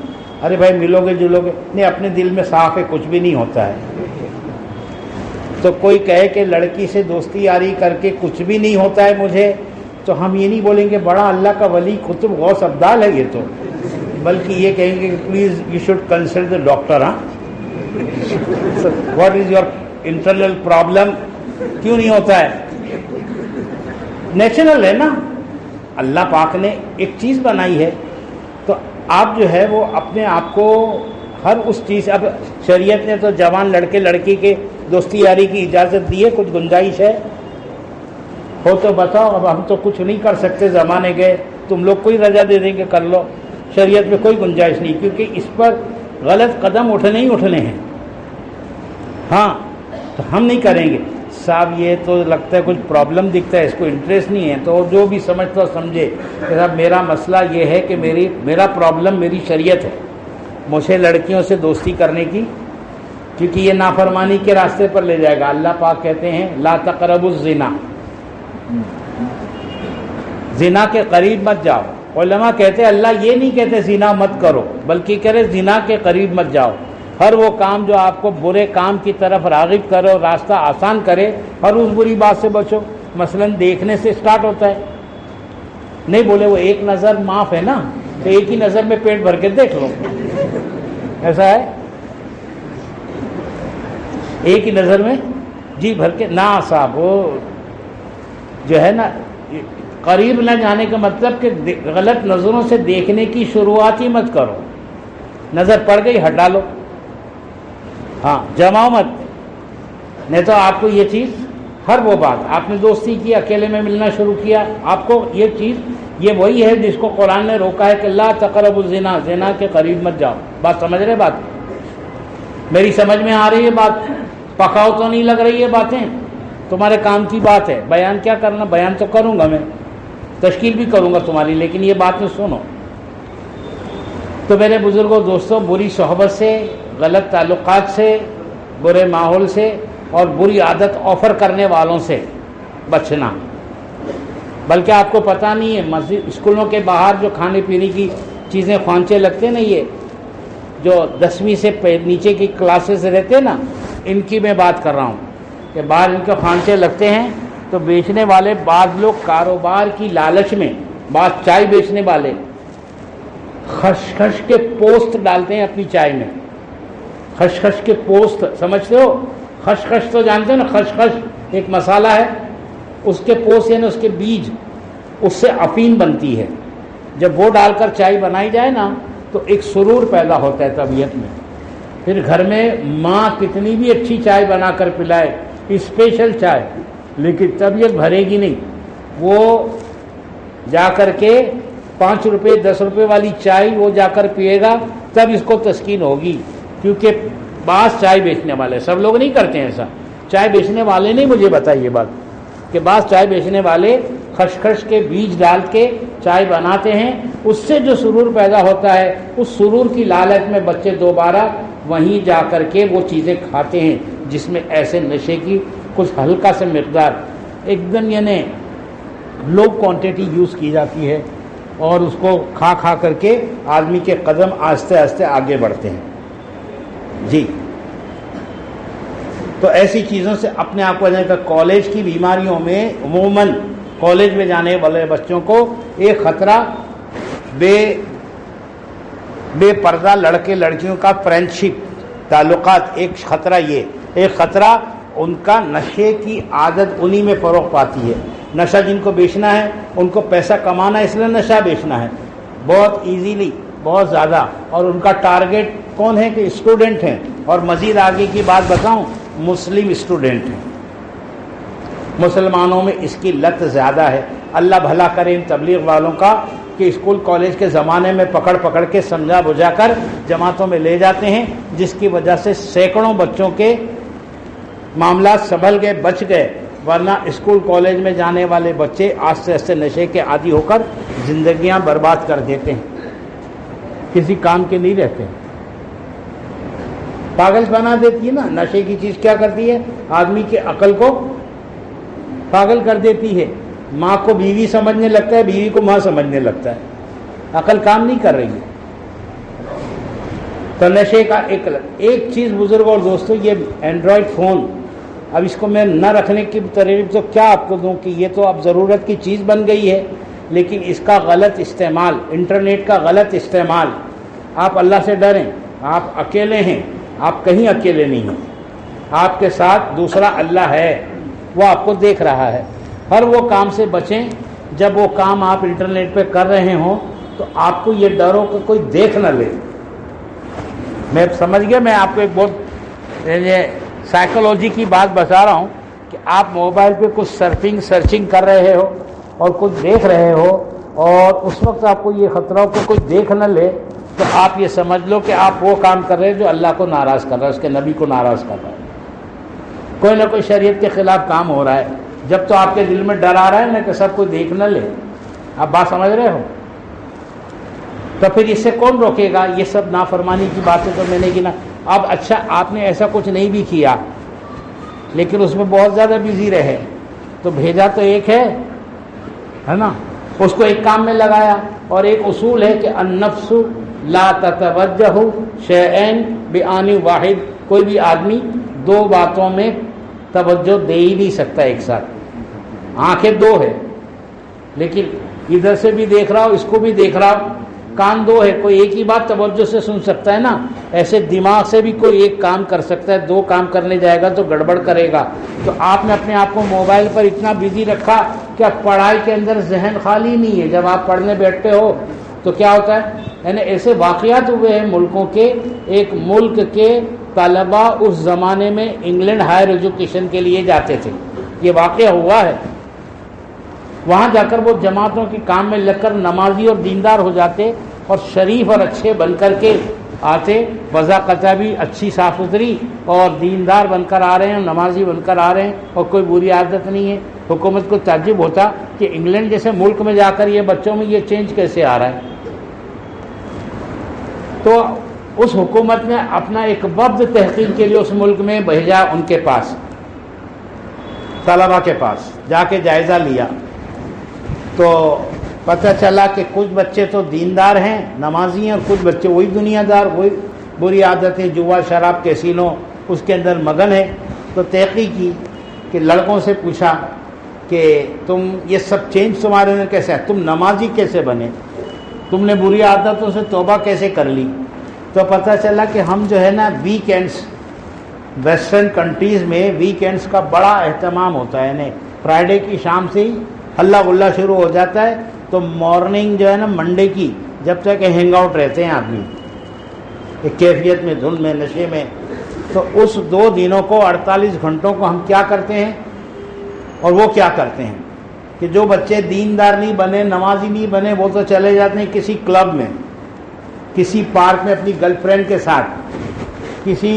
ارے بھائی ملو گے جلو گے, نہیں, اپنے دل میں صاف ہے, کچھ بھی نہیں ہوتا ہے. تو کوئی کہے کہ لڑکی سے دوستی یاری کر کے کچھ بھی نہیں ہوتا ہے مجھے, تو ہم یہ نہیں بولیں گے بڑا اللہ کا ولی قطب غوث ابدال ہے یہ تو, بلکہ یہ کہیں گے کہ please you should consult the doctor. ہاں, what is your internal problem, کیوں نہیں ہوتا ہے؟ نیچرل ہے نا. اللہ پاک نے ایک چیز بنائی ہے, تو آپ جو ہے وہ اپنے آپ کو ہر اس چیز, اب شریعت نے تو جوان لڑکے لڑکی کے دوستی یاری کی اجازت دی ہے, کچھ گنجائش ہے ہو تو بتاؤ. اب ہم تو کچھ نہیں کر سکتے, زمانے گئے. تم لوگ کوئی رجا دے دیں کہ کر لو، شریعت میں کوئی گنجائش نہیں، کیونکہ اس پر غلط قدم اٹھنے ہی اٹھنے ہیں۔ ہاں تو ہم نہیں کریں گے صاحب، یہ تو لگتا ہے کچھ پرابلم دکھتا ہے، اس کو انٹرسٹ نہیں ہے، تو جو بھی سمجھتا ہو سمجھے کہ صاحب میرا مسئلہ یہ ہے کہ میرا پرابلم میری شریعت ہے، مجھے لڑکیوں سے دوستی کرنے کی، کیونکہ یہ نافرمانی کے راستے پر لے جائے گا۔ اللہ پاک کہتے ہیں لا تقربوا الزنا، زنا کے قریب مت جاؤ۔ علماء کہتے ہیں اللہ یہ نہیں کہتے زنا مت کرو، بلکہ کہہ رہے زنا کے قریب مت جاؤ۔ ہر وہ کام جو آپ کو برے کام کی طرف راغب کرے اور راستہ آسان کرے، ہر اس بری بات سے بچو۔ مثلا دیکھنے سے سٹارٹ ہوتا ہے، نہیں بولے وہ ایک نظر معاف ہے نا، تو ایک ہی نظر میں پیٹ بھر کے دیکھ لو، ایسا ہے ایک ہی نظر میں جی بھر کے نہ صاحب، وہ جو ہے نا قریب نہ جانے کا مطلب کہ غلط نظروں سے دیکھنے کی شروعات ہی مت کرو، نظر پڑ گئی ہٹا لو، ہاں جماؤ مت، نہیں تو آپ کو یہ چیز ہر وہ بات آپ نے دوستی کی، اکیلے میں ملنا شروع کیا، آپ کو یہ چیز یہ وہی ہے جس کو قرآن نے روکا ہے کہ لا تقربوا الزنا، زنا کے قریب مت جاؤ۔ بات سمجھ رہے؟ بات میری سمجھ میں آ رہی ہے؟ بات پکاؤ تو نہیں لگ رہی ہے؟ باتیں تمہارے کام کی بات ہے، بیان کیا کرنا، بیان تو کروں گا میں، تشکیل بھی کروں گا تمہاری، لیکن یہ بات میں سنو۔ تو میرے بزرگوں دوستوں، بری صحبت سے، غلط تعلقات سے، برے ماحول سے اور بری عادت آفر کرنے والوں سے بچنا۔ بلکہ آپ کو پتہ نہیں ہے، مسجد اسکولوں کے باہر جو کھانے پینے کی چیزیں خوانچے لگتے ہیں نا، یہ جو 10ویں سے نیچے کی کلاسز رہتے ہیں نا، ان کی میں بات کر رہا ہوں کہ باہر ان کے خوانچے لگتے ہیں، تو بیچنے والے بعض لوگ کاروبار کی لالچ میں، بعض چائے بیچنے والے خشخش کے پوسٹ ڈالتے ہیں اپنی چائے میں۔ خشخش کے پوسٹ سمجھتے ہو؟ خشخش تو جانتے ہو نا، خشخش ایک مسالہ ہے، اس کے پوسٹ یعنی اس کے بیج، اس سے افیم بنتی ہے۔ جب وہ ڈال کر چائے بنائی جائے نا تو ایک سرور پیدا ہوتا ہے طبیعت میں۔ پھر گھر میں ماں کتنی بھی اچھی چائے بنا کر پلائے، اسپیشل چائے، لیکن طبیعت بھرے گی نہیں۔ وہ جا کر کے 5 روپے 10 روپے والی چائے وہ جا کر پیے گا، تب اس کو تسکین ہوگی۔ کیونکہ بعض چائے بیچنے والے، سب لوگ نہیں کرتے ہیں ایسا، چائے بیچنے والے نہیں مجھے بتائیے بات، کہ بعض چائے بیچنے والے خشخش کے بیج ڈال کے چائے بناتے ہیں، اس سے جو سرور پیدا ہوتا ہے، اس سرور کی لالچ میں بچے دوبارہ وہیں جا کر کے وہ چیزیں کھاتے ہیں جس میں ایسے نشے کی کچھ ہلکا سے مقدار، ایک دم یعنی لو کوانٹٹی یوز کی جاتی ہے، اور اس کو کھا کھا کر کے آدمی کے قدم آہستہ آہستہ آگے بڑھتے ہیں جی۔ تو ایسی چیزوں سے اپنے آپ کو بچانے کا۔ کالج کی بیماریوں میں عموماً کالج میں جانے والے بچوں کو ایک خطرہ بے پردہ لڑکے لڑکیوں کا فرینڈشپ تعلقات، ایک خطرہ یہ، ایک خطرہ ان کا نشے کی عادت انہی میں فروغ پاتی ہے۔ نشہ جن کو بیچنا ہے ان کو پیسہ کمانا ہے، اس لیے نشہ بیچنا ہے بہت ایزیلی، بہت زیادہ، اور ان کا ٹارگٹ کون ہے کہ اسٹوڈنٹ ہیں، اور مزید آگے کی بات بتاؤں، مسلم اسٹوڈنٹ ہیں۔ مسلمانوں میں اس کی لت زیادہ ہے۔ اللہ بھلا کرے ان تبلیغ والوں کا کہ اسکول کالج کے زمانے میں پکڑ پکڑ کے سمجھا بجھا کر جماعتوں میں لے جاتے ہیں، جس کی وجہ سے سینکڑوں بچوں کے معاملات سنبھل گئے، بچ گئے، ورنہ اسکول کالج میں جانے والے بچے آہستہ آہستہ نشے کے عادی ہو کر زندگیاں برباد کر دیتے ہیں، کسی کام کے نہیں رہتے، پاگل بنا دیتی ہے نا۔ نشے کی چیز کیا کرتی ہے؟ آدمی کے عقل کو پاگل کر دیتی ہے، ماں کو بیوی سمجھنے لگتا ہے، بیوی کو ماں سمجھنے لگتا ہے، عقل کام نہیں کر رہی ہے۔ تو نشے کا ایک چیز بزرگوں اور دوستوں، یہ اینڈرائڈ فون، اب اس کو میں نہ رکھنے کی ترغیب تو کیا آپ کو دوں کہ یہ تو اب ضرورت کی چیز بن گئی ہے، لیکن اس کا غلط استعمال، انٹرنیٹ کا غلط استعمال، آپ اللہ سے ڈریں، آپ اکیلے ہیں، آپ کہیں اکیلے نہیں ہیں، آپ کے ساتھ دوسرا اللہ ہے، وہ آپ کو دیکھ رہا ہے۔ ہر وہ کام سے بچیں جب وہ کام آپ انٹرنیٹ پہ کر رہے ہوں تو آپ کو یہ ڈر ہو کہ کوئی دیکھ نہ لے۔ میں سمجھ گیا، میں آپ کو ایک بہت سائیکولوجی کی بات بتا رہا ہوں کہ آپ موبائل پہ کچھ سرچنگ کر رہے ہو اور کچھ دیکھ رہے ہو، اور اس وقت آپ کو یہ خطرہ ہو کہ کوئی دیکھ نہ لے تو آپ یہ سمجھ لو کہ آپ وہ کام کر رہے ہیں جو اللہ کو ناراض کر رہا ہے، اس کے نبی کو ناراض کر رہا ہے، کوئی نہ کوئی شریعت کے خلاف کام ہو رہا ہے، جب تو آپ کے دل میں ڈر آ رہا ہے نا کہ سب کوئی دیکھ نہ لے. آپ بات سمجھ رہے ہو؟ تو پھر اس سے کون روکے گا؟ یہ سب نافرمانی کی باتیں تو میں نے گنا. اب اچھا آپ نے ایسا کچھ نہیں بھی کیا لیکن اس میں بہت زیادہ بزی رہے تو بھیجا تو ایک ہے نا، اس کو ایک کام میں لگایا. اور ایک اصول ہے کہ النفس لا تتوجہ شیئین بآن واحد، کوئی بھی آدمی دو باتوں میں توجہ دے ہی نہیں سکتا ایک ساتھ. آنکھیں دو ہے لیکن ادھر سے بھی دیکھ رہا ہو اس کو بھی دیکھ رہا ہو، کان دو ہے، کوئی ایک ہی بات توجہ سے سن سکتا ہے نا. ایسے دماغ سے بھی کوئی ایک کام کر سکتا ہے، دو کام کرنے جائے گا تو گڑبڑ کرے گا. تو آپ نے اپنے آپ کو موبائل پر اتنا بزی رکھا کہ اب پڑھائی کے اندر ذہن خالی نہیں ہے. جب آپ پڑھنے بیٹھتے ہو تو کیا ہوتا ہے؟ یعنی ایسے واقعات ہوئے ہیں ملکوں کے. ایک ملک کے طلباء اس زمانے میں انگلینڈ ہائر ایجوکیشن کے لیے جاتے تھے، یہ واقعہ ہوا ہے. وہاں جا کر وہ جماعتوں کے کام میں لگ کر نمازی اور دیندار ہو جاتے اور شریف اور اچھے بن کر کے آتے. وضاقت بھی اچھی صاف ستھری اور دیندار بن کر آ رہے ہیں، نمازی بن کر آ رہے ہیں اور کوئی بری عادت نہیں ہے. حکومت کو تعجب ہوتا کہ انگلینڈ جیسے ملک میں جا کر یہ بچوں میں یہ چینج کیسے آ رہا ہے. تو اس حکومت نے اپنا ایک وفد تحقیق کے لیے اس ملک میں بھیجا، ان کے پاس طلبا کے پاس جا کے جائزہ لیا تو پتہ چلا کہ کچھ بچے تو دیندار ہیں، نمازی ہیں، اور کچھ بچے وہی دنیا دار، وہی بری عادتیں، جوا شراب کیسینو اس کے اندر مگن ہے. تو تحقیق کی کہ لڑکوں سے پوچھا کہ تم یہ سب چینج تمہارے اندر کیسے ہے، تم نمازی کیسے بنے، تم نے بری عادتوں سے توبہ کیسے کر لی. تو پتہ چلا کہ ہم جو ہے نا ویکینڈس، ویسٹرن کنٹریز میں ویکینڈس کا بڑا اہتمام ہوتا ہے. یعنی فرائیڈے کی شام سے ہی ہلا گلا شروع ہو جاتا ہے تو مارننگ جو ہے نا منڈے کی جب تک ہینگ آؤٹ رہتے ہیں آدمی ایک کیفیت میں، دھن میں، نشے میں. تو اس 2 دنوں کو 48 گھنٹوں کو ہم کیا کرتے ہیں اور وہ کیا کرتے ہیں کہ جو بچے دیندار نہیں بنے، نمازی نہیں بنے، وہ تو چلے جاتے ہیں کسی کلب میں، کسی پارک میں اپنی گرل فرینڈ کے ساتھ، کسی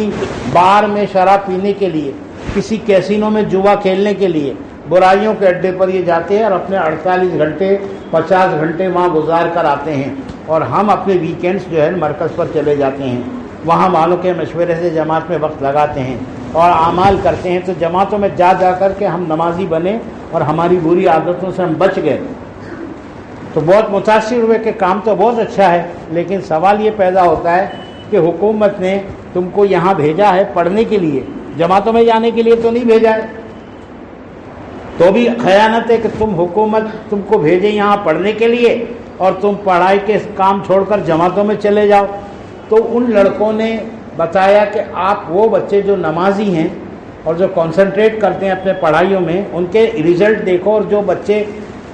بار میں شراب پینے کے لیے، کسی کیسینو میں جوا کھیلنے کے لیے، برائیوں کے اڈے پر یہ جاتے ہیں اور اپنے 48 گھنٹے 50 گھنٹے وہاں گزار کر آتے ہیں. اور ہم اپنے ویکینڈس جو ہے مرکز پر چلے جاتے ہیں، وہاں والوں کے مشورے سے جماعت میں وقت لگاتے ہیں اور اعمال کرتے ہیں. تو جماعتوں میں جا جا کر کے ہم نمازی بنے اور ہماری بری عادتوں سے ہم بچ گئے. تو بہت متاثر ہوئے کہ کام تو بہت اچھا ہے، لیکن سوال یہ پیدا ہوتا ہے کہ حکومت نے تم کو یہاں بھیجا ہے پڑھنے کے لیے، جماعتوں میں جانے کے لیے تو نہیں بھیجا ہے. تو بھی خیانت ہے کہ حکومت تم کو بھیجے یہاں پڑھنے کے لیے اور تم پڑھائی کے کام چھوڑ کر جماعتوں میں چلے جاؤ. تو ان لڑکوں نے بتایا کہ آپ وہ بچے جو نمازی ہیں اور جو کنسنٹریٹ کرتے ہیں اپنے پڑھائیوں میں، ان کے رزلٹ دیکھو، اور جو بچے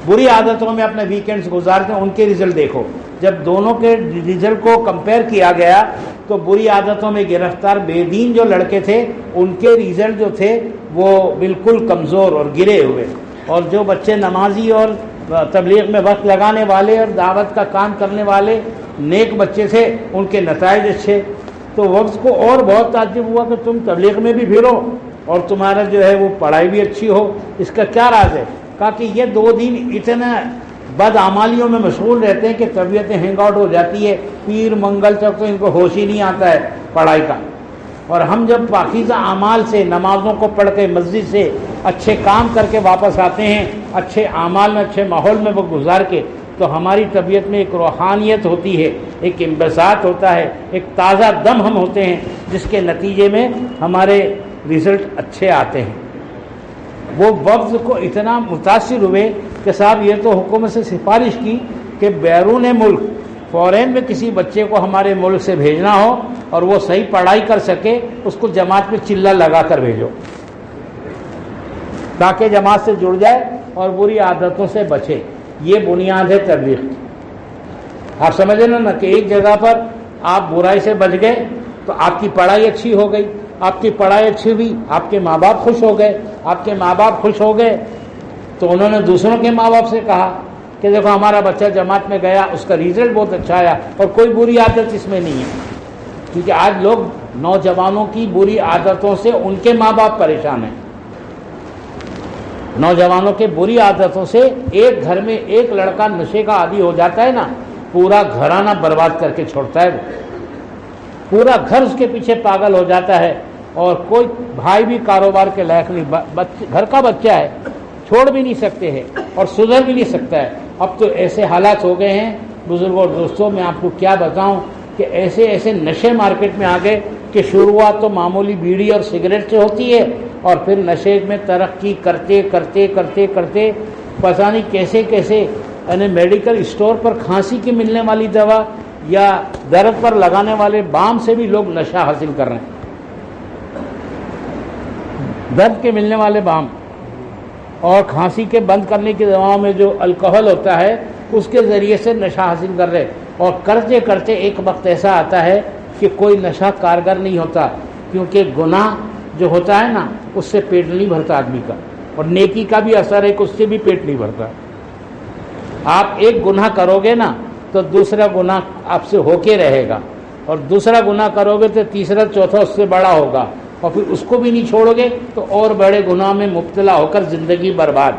بری عادتوں میں اپنے ویکینڈز گزارتے ہیں ان کے رزلٹ دیکھو. جب دونوں کے رزلٹ کو کمپیئر کیا گیا تو بری عادتوں میں گرفتار بے دین جو لڑکے تھے ان کے رزلٹ جو تھے وہ بالکل کمزور اور گرے ہوئے، اور جو بچے نمازی اور تبلیغ میں وقت لگانے والے اور دعوت کا کام کرنے والے نیک بچے تھے ان کے نتائج اچھے. تو وقت کو اور بہت تعجب ہوا کہ تم تبلیغ میں بھی پھرو اور تمہارا جو ہے وہ پڑھائی بھی اچھی ہو، اس کا کیا راز ہے؟ کہا کہ یہ 2 دن اتنا بدعمالیوں میں مشغول رہتے ہیں کہ طبیعتیں ہینگ آؤٹ ہو جاتی ہے، پیر منگل تک تو ان کو ہوش ہی نہیں آتا ہے پڑھائی کا. اور ہم جب پاکیزہ اعمال سے، نمازوں کو پڑھ کے مسجد سے اچھے کام کر کے واپس آتے ہیں، اچھے اعمال میں، اچھے ماحول میں وہ گزار کے، تو ہماری طبیعت میں ایک روحانیت ہوتی ہے، ایک انبساط ہوتا ہے، ایک تازہ دم ہم ہوتے ہیں، جس کے نتیجے میں ہمارے رزلٹ اچھے آتے ہیں. وہ وفد کو اتنا متاثر ہوئے کہ صاحب یہ تو حکومت سے سفارش کی کہ بیرون ملک فورین میں کسی بچے کو ہمارے ملک سے بھیجنا ہو اور وہ صحیح پڑھائی کر سکے، اس کو جماعت میں چلہ لگا کر بھیجو تاکہ جماعت سے جڑ جائے اور بری عادتوں سے بچے. یہ بنیاد ہے تبلیغ کی. آپ سمجھیں نا کہ ایک جگہ پر آپ برائی سے بچ گئے تو آپ کی پڑھائی اچھی ہو گئی، آپ کی پڑھائی اچھی ہوئی، آپ کے ماں باپ خوش ہو گئے، آپ کے ماں باپ خوش ہو گئے تو انہوں نے دوسروں کے ماں باپ سے کہا کہ دیکھو ہمارا بچہ جماعت میں گیا، اس کا ریزلٹ بہت اچھا آیا، اور کوئی بری عادت اس میں نہیں ہے. کیونکہ آج لوگ نوجوانوں کی بری عادتوں سے ان کے ماں باپ پریشان ہیں. نوجوانوں کے بری عادتوں سے ایک گھر میں ایک لڑکا نشے کا عادی ہو جاتا ہے نا، پورا گھرانہ برباد کر کے چھوڑتا ہے. وہ پورا گھر اس کے پیچھے پاگل ہو جاتا ہے، اور کوئی بھائی بھی کاروبار کے لائق نہیں. گھر کا بچہ ہے، چھوڑ بھی نہیں سکتے ہیں اور سدھر بھی نہیں سکتا ہے. اب تو ایسے حالات ہو گئے ہیں بزرگوں اور دوستوں، میں آپ کو کیا بتاؤں کہ ایسے ایسے نشے مارکیٹ میں آ گئے کہ شروعات تو معمولی بیڑی اور سگریٹ سے ہوتی ہے، اور پھر نشے میں ترقی کرتے کرتے کرتے کرتے پتہ نہیں کیسے کیسے، یعنی میڈیکل اسٹور پر کھانسی کی ملنے والی دوا یا درد پر لگانے والے بام سے بھی لوگ نشہ حاصل کر رہے ہیں. درد کے ملنے والے بام اور کھانسی کے بند کرنے کی دواؤں میں جو الکوہل ہوتا ہے اس کے ذریعے سے نشہ حاصل کر رہے، اور کرتے کرتے ایک وقت ایسا آتا ہے کہ کوئی نشہ کارگر نہیں ہوتا، کیونکہ گناہ جو ہوتا ہے نا اس سے پیٹ نہیں بھرتا آدمی کا، اور نیکی کا بھی اثر ہے کہ اس سے بھی پیٹ نہیں بھرتا. آپ ایک گناہ کرو گے نا تو دوسرا گناہ آپ سے ہو کے رہے گا، اور دوسرا گناہ کرو گے تو تیسرا چوتھا اس سے بڑا ہوگا، اور پھر اس کو بھی نہیں چھوڑو گے تو اور بڑے گناہ میں مبتلا ہو کر زندگی برباد.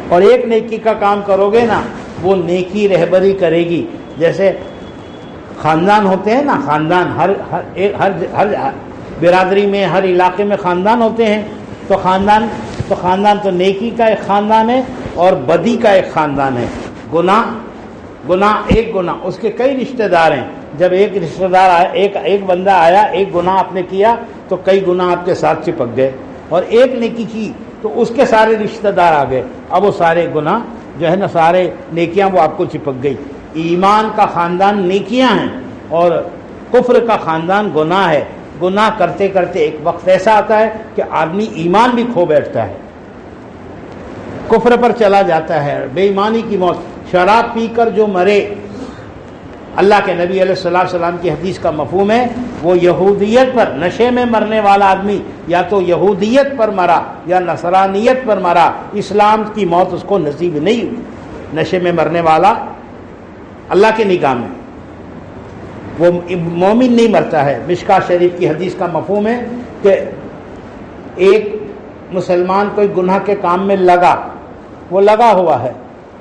اور ایک نیکی کا کام کرو گے نا وہ نیکی رہبری کرے گی. جیسے خاندان ہوتے ہیں نا، خاندان ہر برادری میں، ہر علاقے میں خاندان ہوتے ہیں، تو خاندان تو نیکی کا ایک خاندان ہے اور بدی کا ایک خاندان ہے. ایک گناہ اس کے کئی رشتہ دار ہیں. جب ایک رشتہ دار آیا، ایک بندہ آیا، ایک گناہ آپ نے کیا تو کئی گناہ آپ کے ساتھ چپک گئے، اور ایک نیکی کی تو اس کے سارے رشتہ دار آ گئے. اب وہ سارے گناہ جو ہے نا، سارے نیکیاں وہ آپ کو چپک گئی. ایمان کا خاندان نیکیاں ہیں اور کفر کا خاندان گناہ ہے. گناہ کرتے کرتے ایک وقت ایسا آتا ہے کہ آدمی ایمان بھی کھو بیٹھتا ہے، کفر پر چلا جاتا ہے، بے ایمانی کی موت. شراب پی کر جو مرے، اللہ کے نبی علیہ السلام کی حدیث کا مفہوم ہے وہ یہودیت پر، نشے میں مرنے والا آدمی یا تو یہودیت پر مرا یا نصرانیت پر مرا، اسلام کی موت اس کو نصیب نہیں ہوئی. نشے میں مرنے والا اللہ کے نگاہ میں وہ مومن نہیں مرتا ہے. مشکاۃ شریف کی حدیث کا مفہوم ہے کہ ایک مسلمان کوئی گناہ کے کام میں لگا ہوا ہے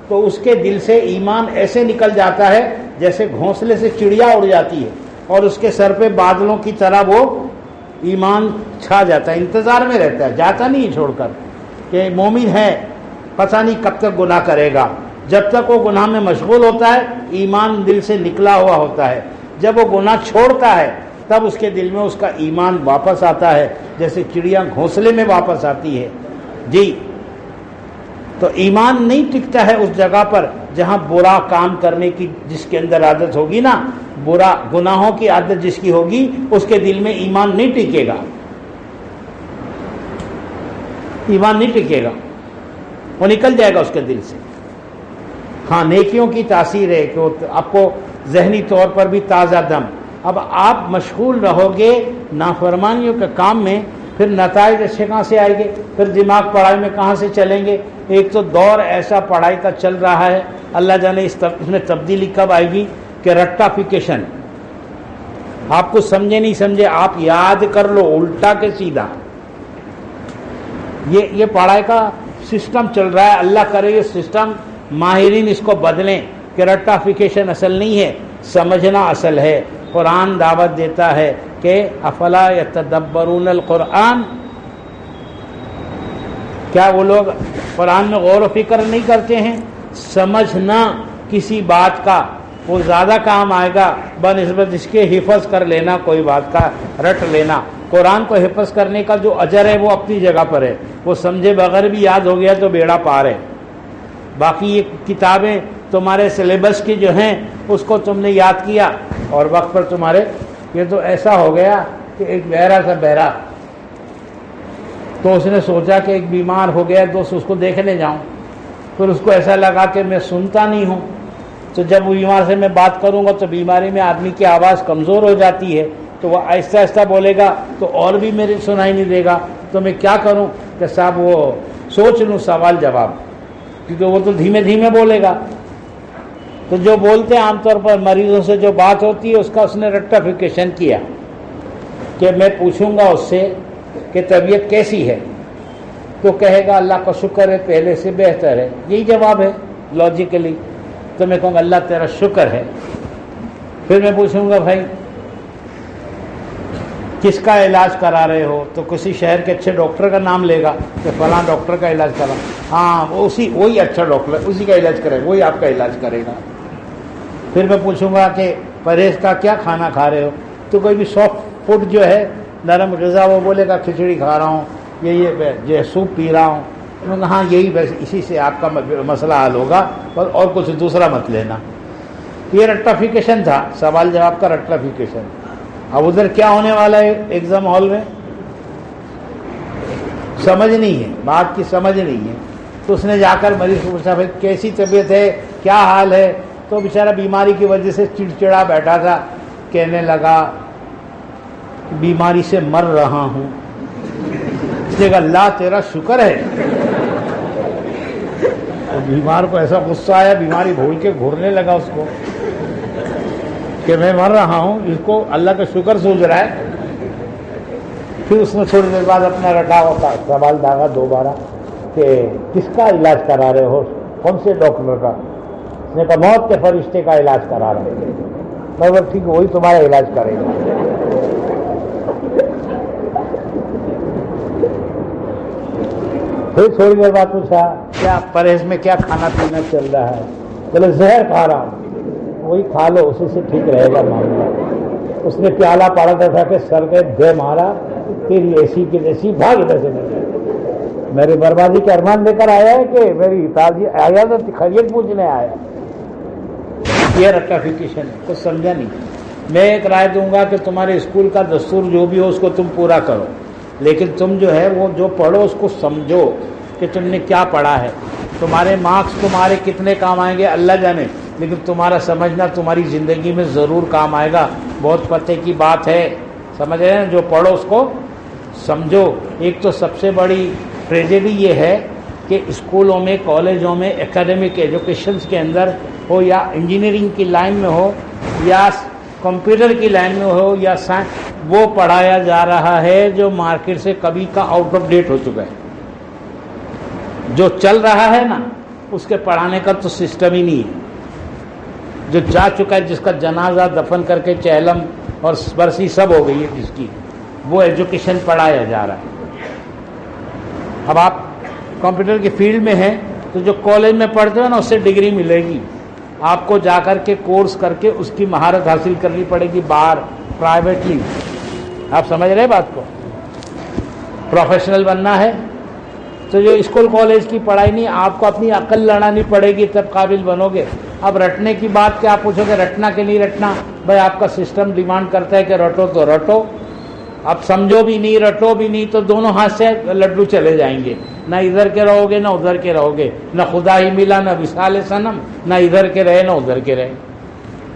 تو اس کے دل سے ایمان ایسے نکل جاتا ہے جیسے گھونسلے سے چڑیا اڑ جاتی ہے، اور اس کے سر پہ بادلوں کی طرح وہ ایمان چھا جاتا ہے، انتظار میں رہتا ہے، جاتا نہیں چھوڑ کر کہ مومن ہے، پتہ نہیں کب تک گناہ کرے گا. جب تک وہ گناہ میں مشغول ہوتا ہے ایمان دل سے نکلا ہوا ہوتا ہے. جب وہ گناہ چھوڑتا ہے تب اس کے دل میں اس کا ایمان واپس آتا ہے، جیسے چڑیا گھونسلے میں واپس آتی ہے. جی، تو ایمان نہیں ٹکتا ہے اس جگہ پر جہاں برا کام کرنے کی جس کے اندر عادت ہوگی نا، برا گناہوں کی عادت جس کی ہوگی اس کے دل میں ایمان نہیں ٹکے گا. ایمان نہیں ٹکے گا، وہ نکل جائے گا اس کے دل سے. ہاں، نیکیوں کی تاثیر ہے کہ آپ کو ذہنی طور پر بھی تازہ دم. اب آپ مشغول رہو گے نافرمانیوں کے کام میں، پھر نتائج اچھے کہاں سے آئیں گے؟ پھر دماغ پڑھائی میں کہاں سے چلیں گے؟ ایک تو دور ایسا پڑھائی کا چل رہا ہے، اللہ جانے اس میں تبدیلی کب آئے گی کہ رٹافیکیشن. آپ کو سمجھے نہیں سمجھے آپ یاد کر لو الٹا کے سیدھا. یہ پڑھائی کا سسٹم چل رہا ہے. اللہ کرے یہ سسٹم ماہرین اس کو بدلیں کہ رٹافیکیشن اصل نہیں ہے، سمجھنا اصل ہے. قرآن دعوت دیتا ہے کہ افلا یتدبرون القرآن، کیا وہ لوگ قرآن میں غور و فکر نہیں کرتے ہیں؟ سمجھنا کسی بات کا وہ زیادہ کام آئے گا بنسبت اس کے حفظ کر لینا، کوئی بات کا رٹ لینا. قرآن کو حفظ کرنے کا جو اجر ہے وہ اپنی جگہ پر ہے، وہ سمجھے بغیر بھی یاد ہو گیا تو بیڑا پار ہے. باقی یہ کتابیں تمہارے سلیبس کی جو ہیں اس کو تم نے یاد کیا اور وقت پر تمہارے، یہ تو ایسا ہو گیا کہ ایک بہرا سا بہرا، تو اس نے سوچا کہ ایک بیمار ہو گیا دوست اس کو دیکھنے جاؤں، پھر اس کو ایسا لگا کہ میں سنتا نہیں ہوں، تو جب وہ بیمار سے میں بات کروں گا تو بیماری میں آدمی کی آواز کمزور ہو جاتی ہے، تو وہ آہستہ آہستہ بولے گا تو اور بھی میری سنائی نہیں دے گا، تو میں کیا کروں کہ صاحب وہ سوچ لوں سوال جواب. کیونکہ وہ تو دھیمے دھیمے بولے گا. تو جو بولتے ہیں عام طور پر مریضوں سے جو بات ہوتی ہے اس کا اس نے ریکٹیفیکیشن کیا کہ میں پوچھوں گا اس سے کہ طبیعت کیسی ہے تو کہے گا اللہ کا شکر ہے پہلے سے بہتر ہے. یہی جواب ہے لاجیکلی. تو میں کہوں گا اللہ تیرا شکر ہے. پھر میں پوچھوں گا بھائی کس کا علاج کرا رہے ہو تو کسی شہر کے اچھے ڈاکٹر کا نام لے گا کہ فلاں ڈاکٹر کا علاج کرا. ہاں وہی اچھا ڈاکٹر ہے, اسی کا علاج کرے گا, وہی آپ کا علاج کرے گا. پھر میں پوچھوں گا کہ پرہیز کا کیا کھانا کھا رہے ہو تو کوئی بھی سافٹ فوڈ جو ہے نرم غذا وہ بولے گا کھچڑی کھا رہا ہوں, یہ سوپ پی رہا ہوں. میں کہا ہاں یہی بس اسی سے آپ کا مسئلہ حل ہوگا اور کچھ دوسرا مت لینا. یہ رٹیفیکیشن تھا, سوال جواب کا رٹیفیکیشن. اب ادھر کیا ہونے والا ہے ایگزام ہال میں سمجھ نہیں ہے, بات کی سمجھ نہیں ہے. تو اس نے جا کر مریض کو پوچھا بھائی کیسی طبیعت ہے, کیا حال ہے. تو بیچارہ بیماری کی وجہ سے چڑچڑا بیٹھا تھا, کہنے لگا بیماری سے مر رہا ہوں. اس نے کہا اللہ تیرا شکر ہے. بیمار کو ایسا غصہ آیا, بیماری بھول کے گھورنے لگا اس کو کہ میں مر رہا ہوں, اس کو اللہ کا شکر سوچ رہا ہے. پھر اس نے تھوڑی دیر بعد اپنا رٹا ہوا سوال داغا دوبارہ کہ کس کا علاج کرا رہے ہو, کون سے ڈاکٹر کا. اس نے کہا موت کے فرشتے کا علاج کرا رہے ہیں. میں ٹھیک ہے وہی تمہارا علاج کرے گا. پھر تھوڑی دیر بعد پوچھا کیا پرہیز میں کیا کھانا پینا چل رہا ہے. چلو زہر کھا رہا ہوں, وہی کھا لو اسی سے ٹھیک رہے گا معاملہ. اس نے پیالہ پالتا تھا کہ سر کے دے مارا تیری ایسی کی جیسی بھاگ ادھر سے نکل. میری بربادی کے ارمان لے کر آیا ہے کہ میری تازی آیا تو خیریت پوچھنے آیا. یہ رٹیفیکیشن کچھ سمجھا نہیں. میں ایک رائے دوں گا کہ تمہارے اسکول کا دستور جو بھی ہو اس کو تم پورا کرو, لیکن تم جو ہے وہ جو پڑھو اس کو سمجھو کہ تم نے کیا پڑھا ہے. تمہارے مارکس تمہارے کتنے کام آئیں گے اللہ جانے, لیکن تمہارا سمجھنا تمہاری زندگی میں ضرور کام آئے گا. بہت پتے کی بات ہے, سمجھ رہے ہیں, جو پڑھو اس کو سمجھو. ایک تو سب سے بڑی ٹریجڈی یہ ہے کہ اسکولوں میں کالجوں میں اکیڈمک ایجوکیشنز کے اندر ہو یا انجینئرنگ کی لائن میں ہو یا کمپیوٹر کی لائن میں ہو یا سائنس, وہ پڑھایا جا رہا ہے جو مارکیٹ سے کبھی کا آؤٹ آف ڈیٹ ہو چکا ہے. جو چل رہا ہے نا اس کے پڑھانے کا تو سسٹم ہی نہیں ہے. جو جا چکا ہے, جس کا جنازہ دفن کر کے چہلم اور برسی سب ہو گئی ہے جس کی, وہ ایجوکیشن پڑھایا جا رہا ہے. اب آپ کمپیوٹر کی فیلڈ میں ہیں تو جو کالج میں پڑھتے ہو نا اس سے ڈگری ملے گی. آپ کو جا کر کے کورس کر کے اس کی مہارت حاصل کرنی پڑے گی باہر پرائیویٹلی. آپ سمجھ رہے بات کو. پروفیشنل بننا ہے تو جو اسکول کالج کی پڑھائی نہیں, آپ کو اپنی عقل لڑانی پڑے گی تب قابل بنو گے. اب رٹنے کی بات کیا آپ پوچھو گے رٹنا کہ نہیں رٹنا, بھائی آپ کا سسٹم ڈیمانڈ کرتا ہے کہ رٹو تو رٹو. اب سمجھو بھی نہیں رٹو بھی نہیں تو دونوں ہاتھ سے لڈو چلے جائیں گے. نہ ادھر کے رہو گے نہ ادھر کے رہو گے, نہ خدا ہی ملا نہ وصال صنم, نہ ادھر کے رہے نہ ادھر کے رہے.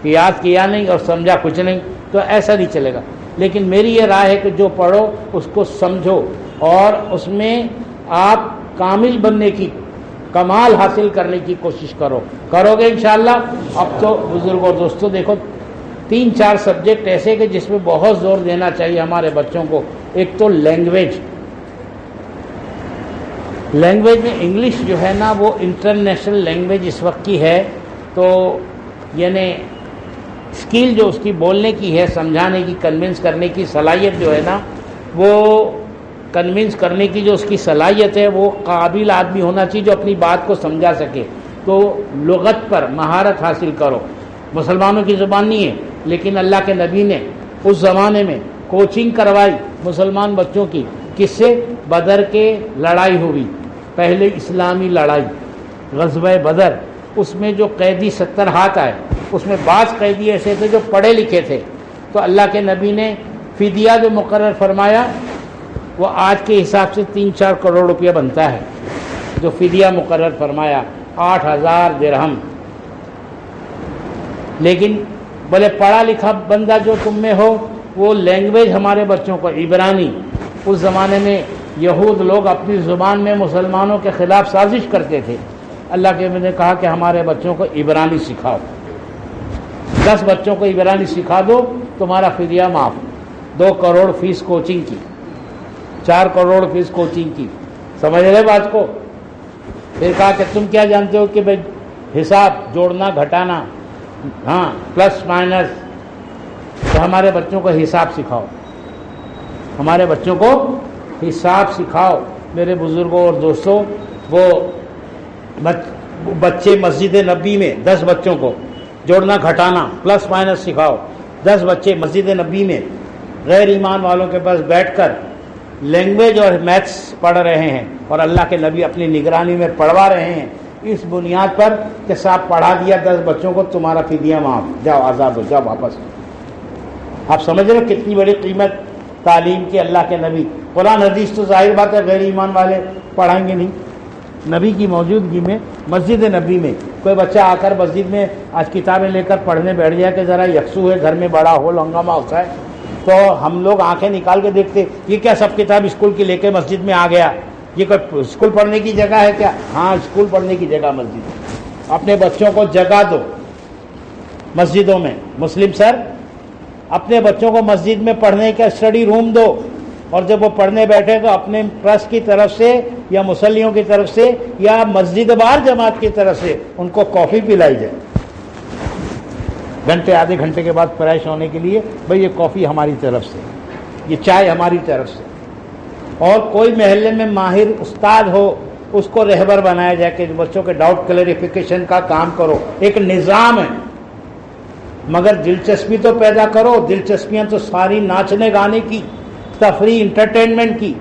یاد کیا نہیں اور سمجھا کچھ نہیں, تو ایسا نہیں چلے گا. لیکن میری یہ رائے ہے کہ جو پڑھو اس کو سمجھو اور اس میں آپ کامل بننے کی, کمال حاصل کرنے کی کوشش کرو گے انشاءاللہ. اب تو بزرگوں دوستوں دیکھو 3-4 سبجیکٹ ایسے کہ جس میں بہت زور دینا چاہیے ہمارے بچوں کو. ایک تو لینگویج میں انگلش جو ہے نا وہ انٹرنیشنل لینگویج اس وقت کی ہے. تو یعنی اسکل جو اس کی بولنے کی ہے, سمجھانے کی, کنونس کرنے کی صلاحیت جو ہے نا, وہ کنونس کرنے کی جو اس کی صلاحیت ہے وہ قابل آدمی ہونا چاہیے جو اپنی بات کو سمجھا سکے. تو لغت پر مہارت حاصل کرو. مسلمانوں کی زبان نہیں ہے, لیکن اللہ کے نبی نے اس زمانے میں کوچنگ کروائی مسلمان بچوں کی. کس سے؟ بدر کے لڑائی ہوئی, پہلے اسلامی لڑائی غزوہ بدر. اس میں جو قیدی 70 ہاتھ آئے, اس میں بعض قیدی ایسے تھے جو پڑھے لکھے تھے. تو اللہ کے نبی نے فدیہ جو مقرر فرمایا وہ آج کے حساب سے 3-4 کروڑ روپیہ بنتا ہے. جو فدیہ مقرر فرمایا 8,000 درہم. لیکن بولے پڑھا لکھا بندہ جو تم میں ہو وہ لینگویج ہمارے بچوں کو عبرانی. اس زمانے میں یہود لوگ اپنی زبان میں مسلمانوں کے خلاف سازش کرتے تھے. اللہ کے نبی نے کہا کہ ہمارے بچوں کو عبرانی سکھاؤ، 10 بچوں کو عبرانی سکھا دو، تمہارا فدیہ معاف، 2 کروڑ فیس کوچنگ کی، 4 کروڑ فیس کوچنگ کی، سمجھ رہے بات کو؟ پھر کہا کہ تم کیا جانتے ہو کہ بھائی حساب جوڑنا گھٹانا، ہاں پلس مائنس، تو ہمارے بچوں کو حساب سکھاؤ، ہمارے بچوں کو حساب سکھاؤ۔ میرے بزرگوں اور دوستوں، وہ بچے مسجد نبی میں 10 بچوں کو جوڑنا گھٹانا پلس مائنس سکھاؤ، 10 بچے مسجد نبی میں غیر ایمان والوں کے پاس بیٹھ کر لینگویج اور میتھس پڑھ رہے ہیں، اور اللہ کے نبی اپنی نگرانی میں پڑھوا رہے ہیں، اس بنیاد پر کہ صاحب پڑھا دیا 10 بچوں کو، تمہارا فدیہ معاف، جاؤ آزاد ہو جاؤ واپس۔ آپ سمجھ رہے ہو کتنی بڑی قیمت تعلیم کی اللہ کے نبی۔ قرآن حدیث تو ظاہر بات ہے غیر ایمان والے پڑھائیں گے نہیں، نبی کی موجودگی میں مسجد نبی میں کوئی بچہ آ کر مسجد میں آج کتابیں لے کر پڑھنے بیٹھ جائے کہ ذرا یکسو ہے، گھر میں بڑا ہول ہنگامہ ہوتا ہے، تو ہم لوگ آنکھیں نکال کے دیکھتے یہ کیا سب کتاب اسکول کی لے کے مسجد میں آ گیا، یہ کوئی اسکول پڑھنے کی جگہ ہے کیا؟ ہاں اسکول پڑھنے کی جگہ مسجد۔ اپنے بچوں کو جگہ دو مسجدوں میں، مسلم سر اپنے بچوں کو مسجد میں پڑھنے کا اسٹڈی روم دو، اور جب وہ پڑھنے بیٹھے تو اپنے ٹرسٹ کی طرف سے یا مصلیوں کی طرف سے یا مسجد بار جماعت کی طرف سے ان کو کافی پلائی جائے، گھنٹے آدھے گھنٹے کے بعد فریش ہونے کے لیے، بھئی یہ کافی ہماری طرف سے، یہ چائے ہماری طرف سے۔ اور کوئی محلے میں ماہر استاد ہو اس کو رہبر بنایا جائے کہ بچوں کے ڈاؤٹ کلیریفیکیشن کا کام کرو، ایک نظام ہے، مگر دلچسپی تو پیدا کرو۔ دلچسپیاں تو ساری ناچنے گانے کی، تفریح انٹرٹینمنٹ کی،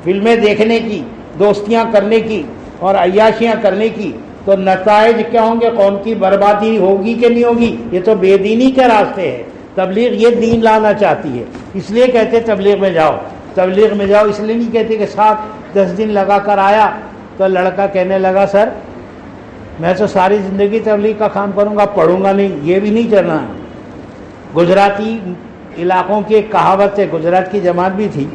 فلمیں دیکھنے کی، دوستیاں کرنے کی اور عیاشیاں کرنے کی، تو نتائج کیا ہوں گے؟ قوم کی بربادی ہوگی کہ نہیں ہوگی؟ یہ تو بے دینی کے راستے ہے۔ تبلیغ یہ دین لانا چاہتی ہے، اس لیے کہتے تبلیغ میں جاؤ، تبلیغ میں جاؤ، اس لیے نہیں کہتے کہ 7-10 دن لگا کر آیا تو لڑکا کہنے لگا سر میں تو ساری زندگی تبلیغ کا کام کروں گا، پڑھوں گا نہیں، یہ بھی نہیں کرنا۔ گجراتی علاقوں کی ایک کہاوت ہے، گجرات کی جماعت بھی تھی،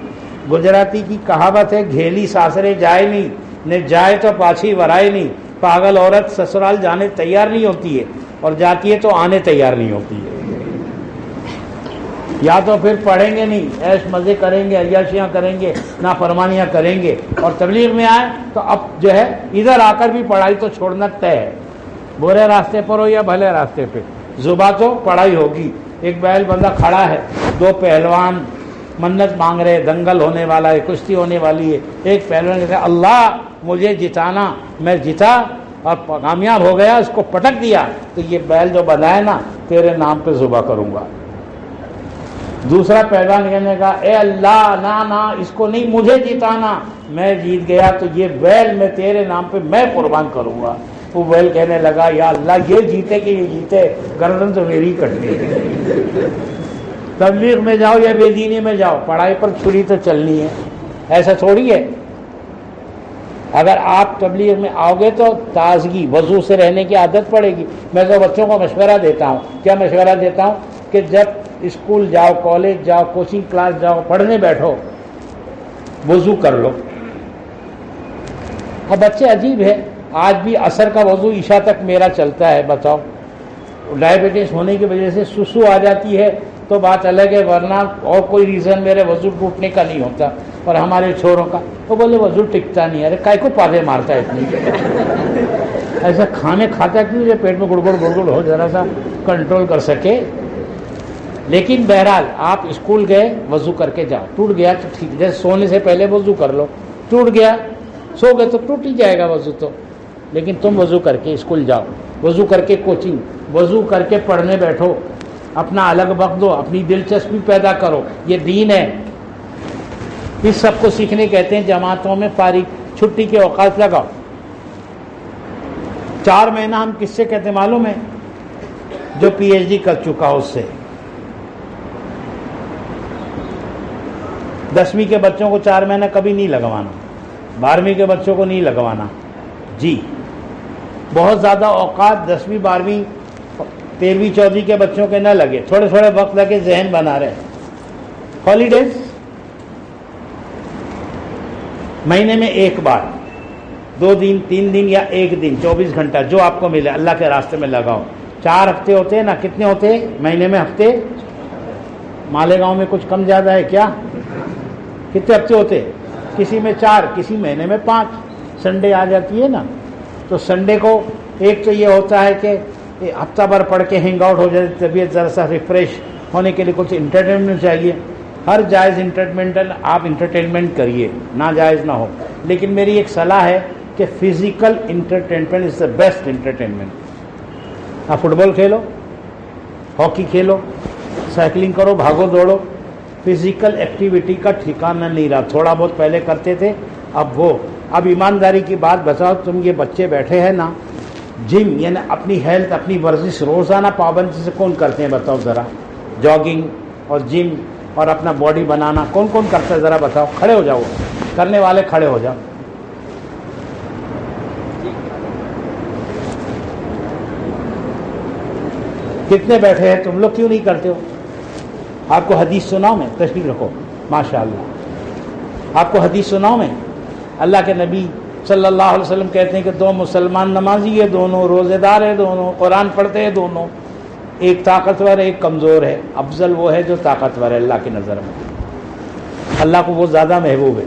گجراتی کی کہاوت ہے گھیلی ساسرے جائے نہیں، نے جائے تو پاچھی ورائے نہیں۔ پاگل عورت سسرال جانے تیار نہیں ہوتی ہے، اور جاتی ہے تو آنے تیار نہیں ہوتی ہے۔ یا تو پھر پڑھیں گے نہیں، عیش مزے کریں گے، عیاشیاں کریں گے، نافرمانیاں کریں گے، اور تبلیغ میں آئے تو اب جو ہے ادھر آ کر بھی پڑھائی تو چھوڑنا طے ہے، برے راستے پر ہو یا بھلے راستے پہ، زباں تو پڑھائی ہوگی۔ ایک بیل بندہ کھڑا ہے، 2 پہلوان منت مانگ رہے، دنگل ہونے والا ہے، کشتی ہونے والی ہے۔ ایک پہلوان کہتا ہے اللہ مجھے جتانا، میں جیتا اور کامیاب ہو گیا، اس کو پٹک دیا تو یہ بیل جو بندھا ہے نا تیرے نام پہ ذبح کروں گا۔ دوسرا پہلوان کہنے کا اے اللہ نا اس کو نہیں، مجھے جتانا، میں جیت گیا تو یہ بیل میں تیرے نام پہ میں قربان کروں گا۔ وہ بیل کہنے لگا یا اللہ یہ جیتے کہ یہ جیتے، گردن تو میری کٹنی ہے۔ تبلیغ میں جاؤ یا بے دینی میں جاؤ، پڑھائی پر چھری تو چلنی ہے، ایسا تھوڑی ہے۔ اگر آپ تبلیغ میں آؤ گے تو تازگی وضو سے رہنے کی عادت پڑے گی۔ میں تو بچوں کو مشورہ دیتا ہوں، کیا مشورہ دیتا ہوں کہ جب اسکول جاؤ، کالج جاؤ، کوچنگ کلاس جاؤ، پڑھنے بیٹھو، وضو کر لو۔ اب بچے عجیب ہے، آج بھی عصر کا وضو عشاء تک میرا چلتا ہے، بتاؤ ڈائبٹیز ہونے کی وجہ سے سسو آ جاتی ہے تو بات الگ ہے، ورنہ اور کوئی ریزن میرے وضو ٹوٹنے کا نہیں ہوتا۔ اور ہمارے چھوڑوں کا وہ بولے وضو ٹکتا نہیں، ارے کائے کو پادے مارتا ہے اتنی، ایسا کھانے کھاتا کیوں جو پیٹ میں گڑگڑ گڑگڑ ہو، ذرا سا کنٹرول کر سکے۔ لیکن بہرحال آپ اسکول گئے، وضو کر کے جاؤ، ٹوٹ گیا تو ٹھیک، جیسے سونے سے پہلے وضو کر لو، ٹوٹ گیا سو گئے تو ٹوٹ ہی جائے گا وضو تو، لیکن تم وضو کر کے اسکول جاؤ، وضو کر کے کوچنگ، وضو کر کے پڑھنے بیٹھو، اپنا الگ وقت دو، اپنی دلچسپی پیدا کرو، یہ دین ہے۔ اس سب کو سیکھنے کہتے ہیں جماعتوں میں فارغ چھٹی کے اوقات لگاؤ۔ 4 مہینہ ہم کس سے کہتے ہیں معلوم ہے؟ جو پی ایچ ڈی کر چکا اس سے۔ 10ویں کے بچوں کو 4 مہینہ کبھی نہیں لگوانا، 12ویں کے بچوں کو نہیں لگوانا جی۔ بہت زیادہ اوقات 10ویں 12ویں 13ویں 14ویں کے بچوں کے نہ لگے، تھوڑے تھوڑے وقت لگے، ذہن بنا رہے۔ ہالیڈیز مہینے میں 1 بار، 2 دن 3 دن یا 1 دن 24 گھنٹہ جو آپ کو ملے اللہ کے راستے میں لگاؤ. 4 ہفتے ہوتے ہیں نا, کتنے ہوتے ہیں مہینے میں ہفتے؟ مالیگاؤں میں کچھ کم زیادہ ہے کیا؟ کتنے ہفتے ہوتے؟ کسی میں 4, کسی مہینے میں 5. سنڈے آ جاتی ہے نا, تو سنڈے کو ایک تو یہ ہوتا ہے کہ ہفتہ بھر پڑھ کے ہینگ آؤٹ ہو جاتی, طبیعت ذرا سا ریفریش ہونے کے لیے کچھ انٹرٹینمنٹ چاہیے. ہر جائز آپ انٹرٹینمنٹ کریے, ناجائز نہ ہو, لیکن میری ایک صلاح ہے کہ physical entertainment is the best entertainment. آپ فٹ بال کھیلو, ہاکی کھیلو, سائیکلنگ کرو, بھاگو دوڑو, فزیکل ایکٹیویٹی کا ٹھکانہ نہیں رہا. تھوڑا بہت پہلے کرتے تھے, اب ایمانداری کی بات بتاؤ, تم یہ بچے بیٹھے ہیں نا, جم یعنی اپنی ہیلتھ اپنی ورزش روزانہ پابندی سے کون کرتے ہیں بتاؤ ذرا؟ جاگنگ اور جم اور اپنا باڈی بنانا کون کون کرتا ہے ذرا بتاؤ؟ کھڑے ہو جاؤ, کرنے والے کھڑے ہو جاؤ. کتنے بیٹھے ہیں تم لوگ, کیوں نہیں کرتے ہو؟ آپ کو حدیث سناؤ میں, تشریف رکھو, ماشاء اللہ. آپ کو حدیث سناؤ میں, اللہ کے نبی صلی اللہ علیہ وسلم کہتے ہیں کہ 2 مسلمان نمازی ہے, دونوں روزے دار ہے, دونوں قرآن پڑھتے ہیں, دونوں ایک طاقتور ہے ایک کمزور ہے. افضل وہ ہے جو طاقتور ہے اللہ کی نظر میں, اللہ کو وہ زیادہ محبوب ہے.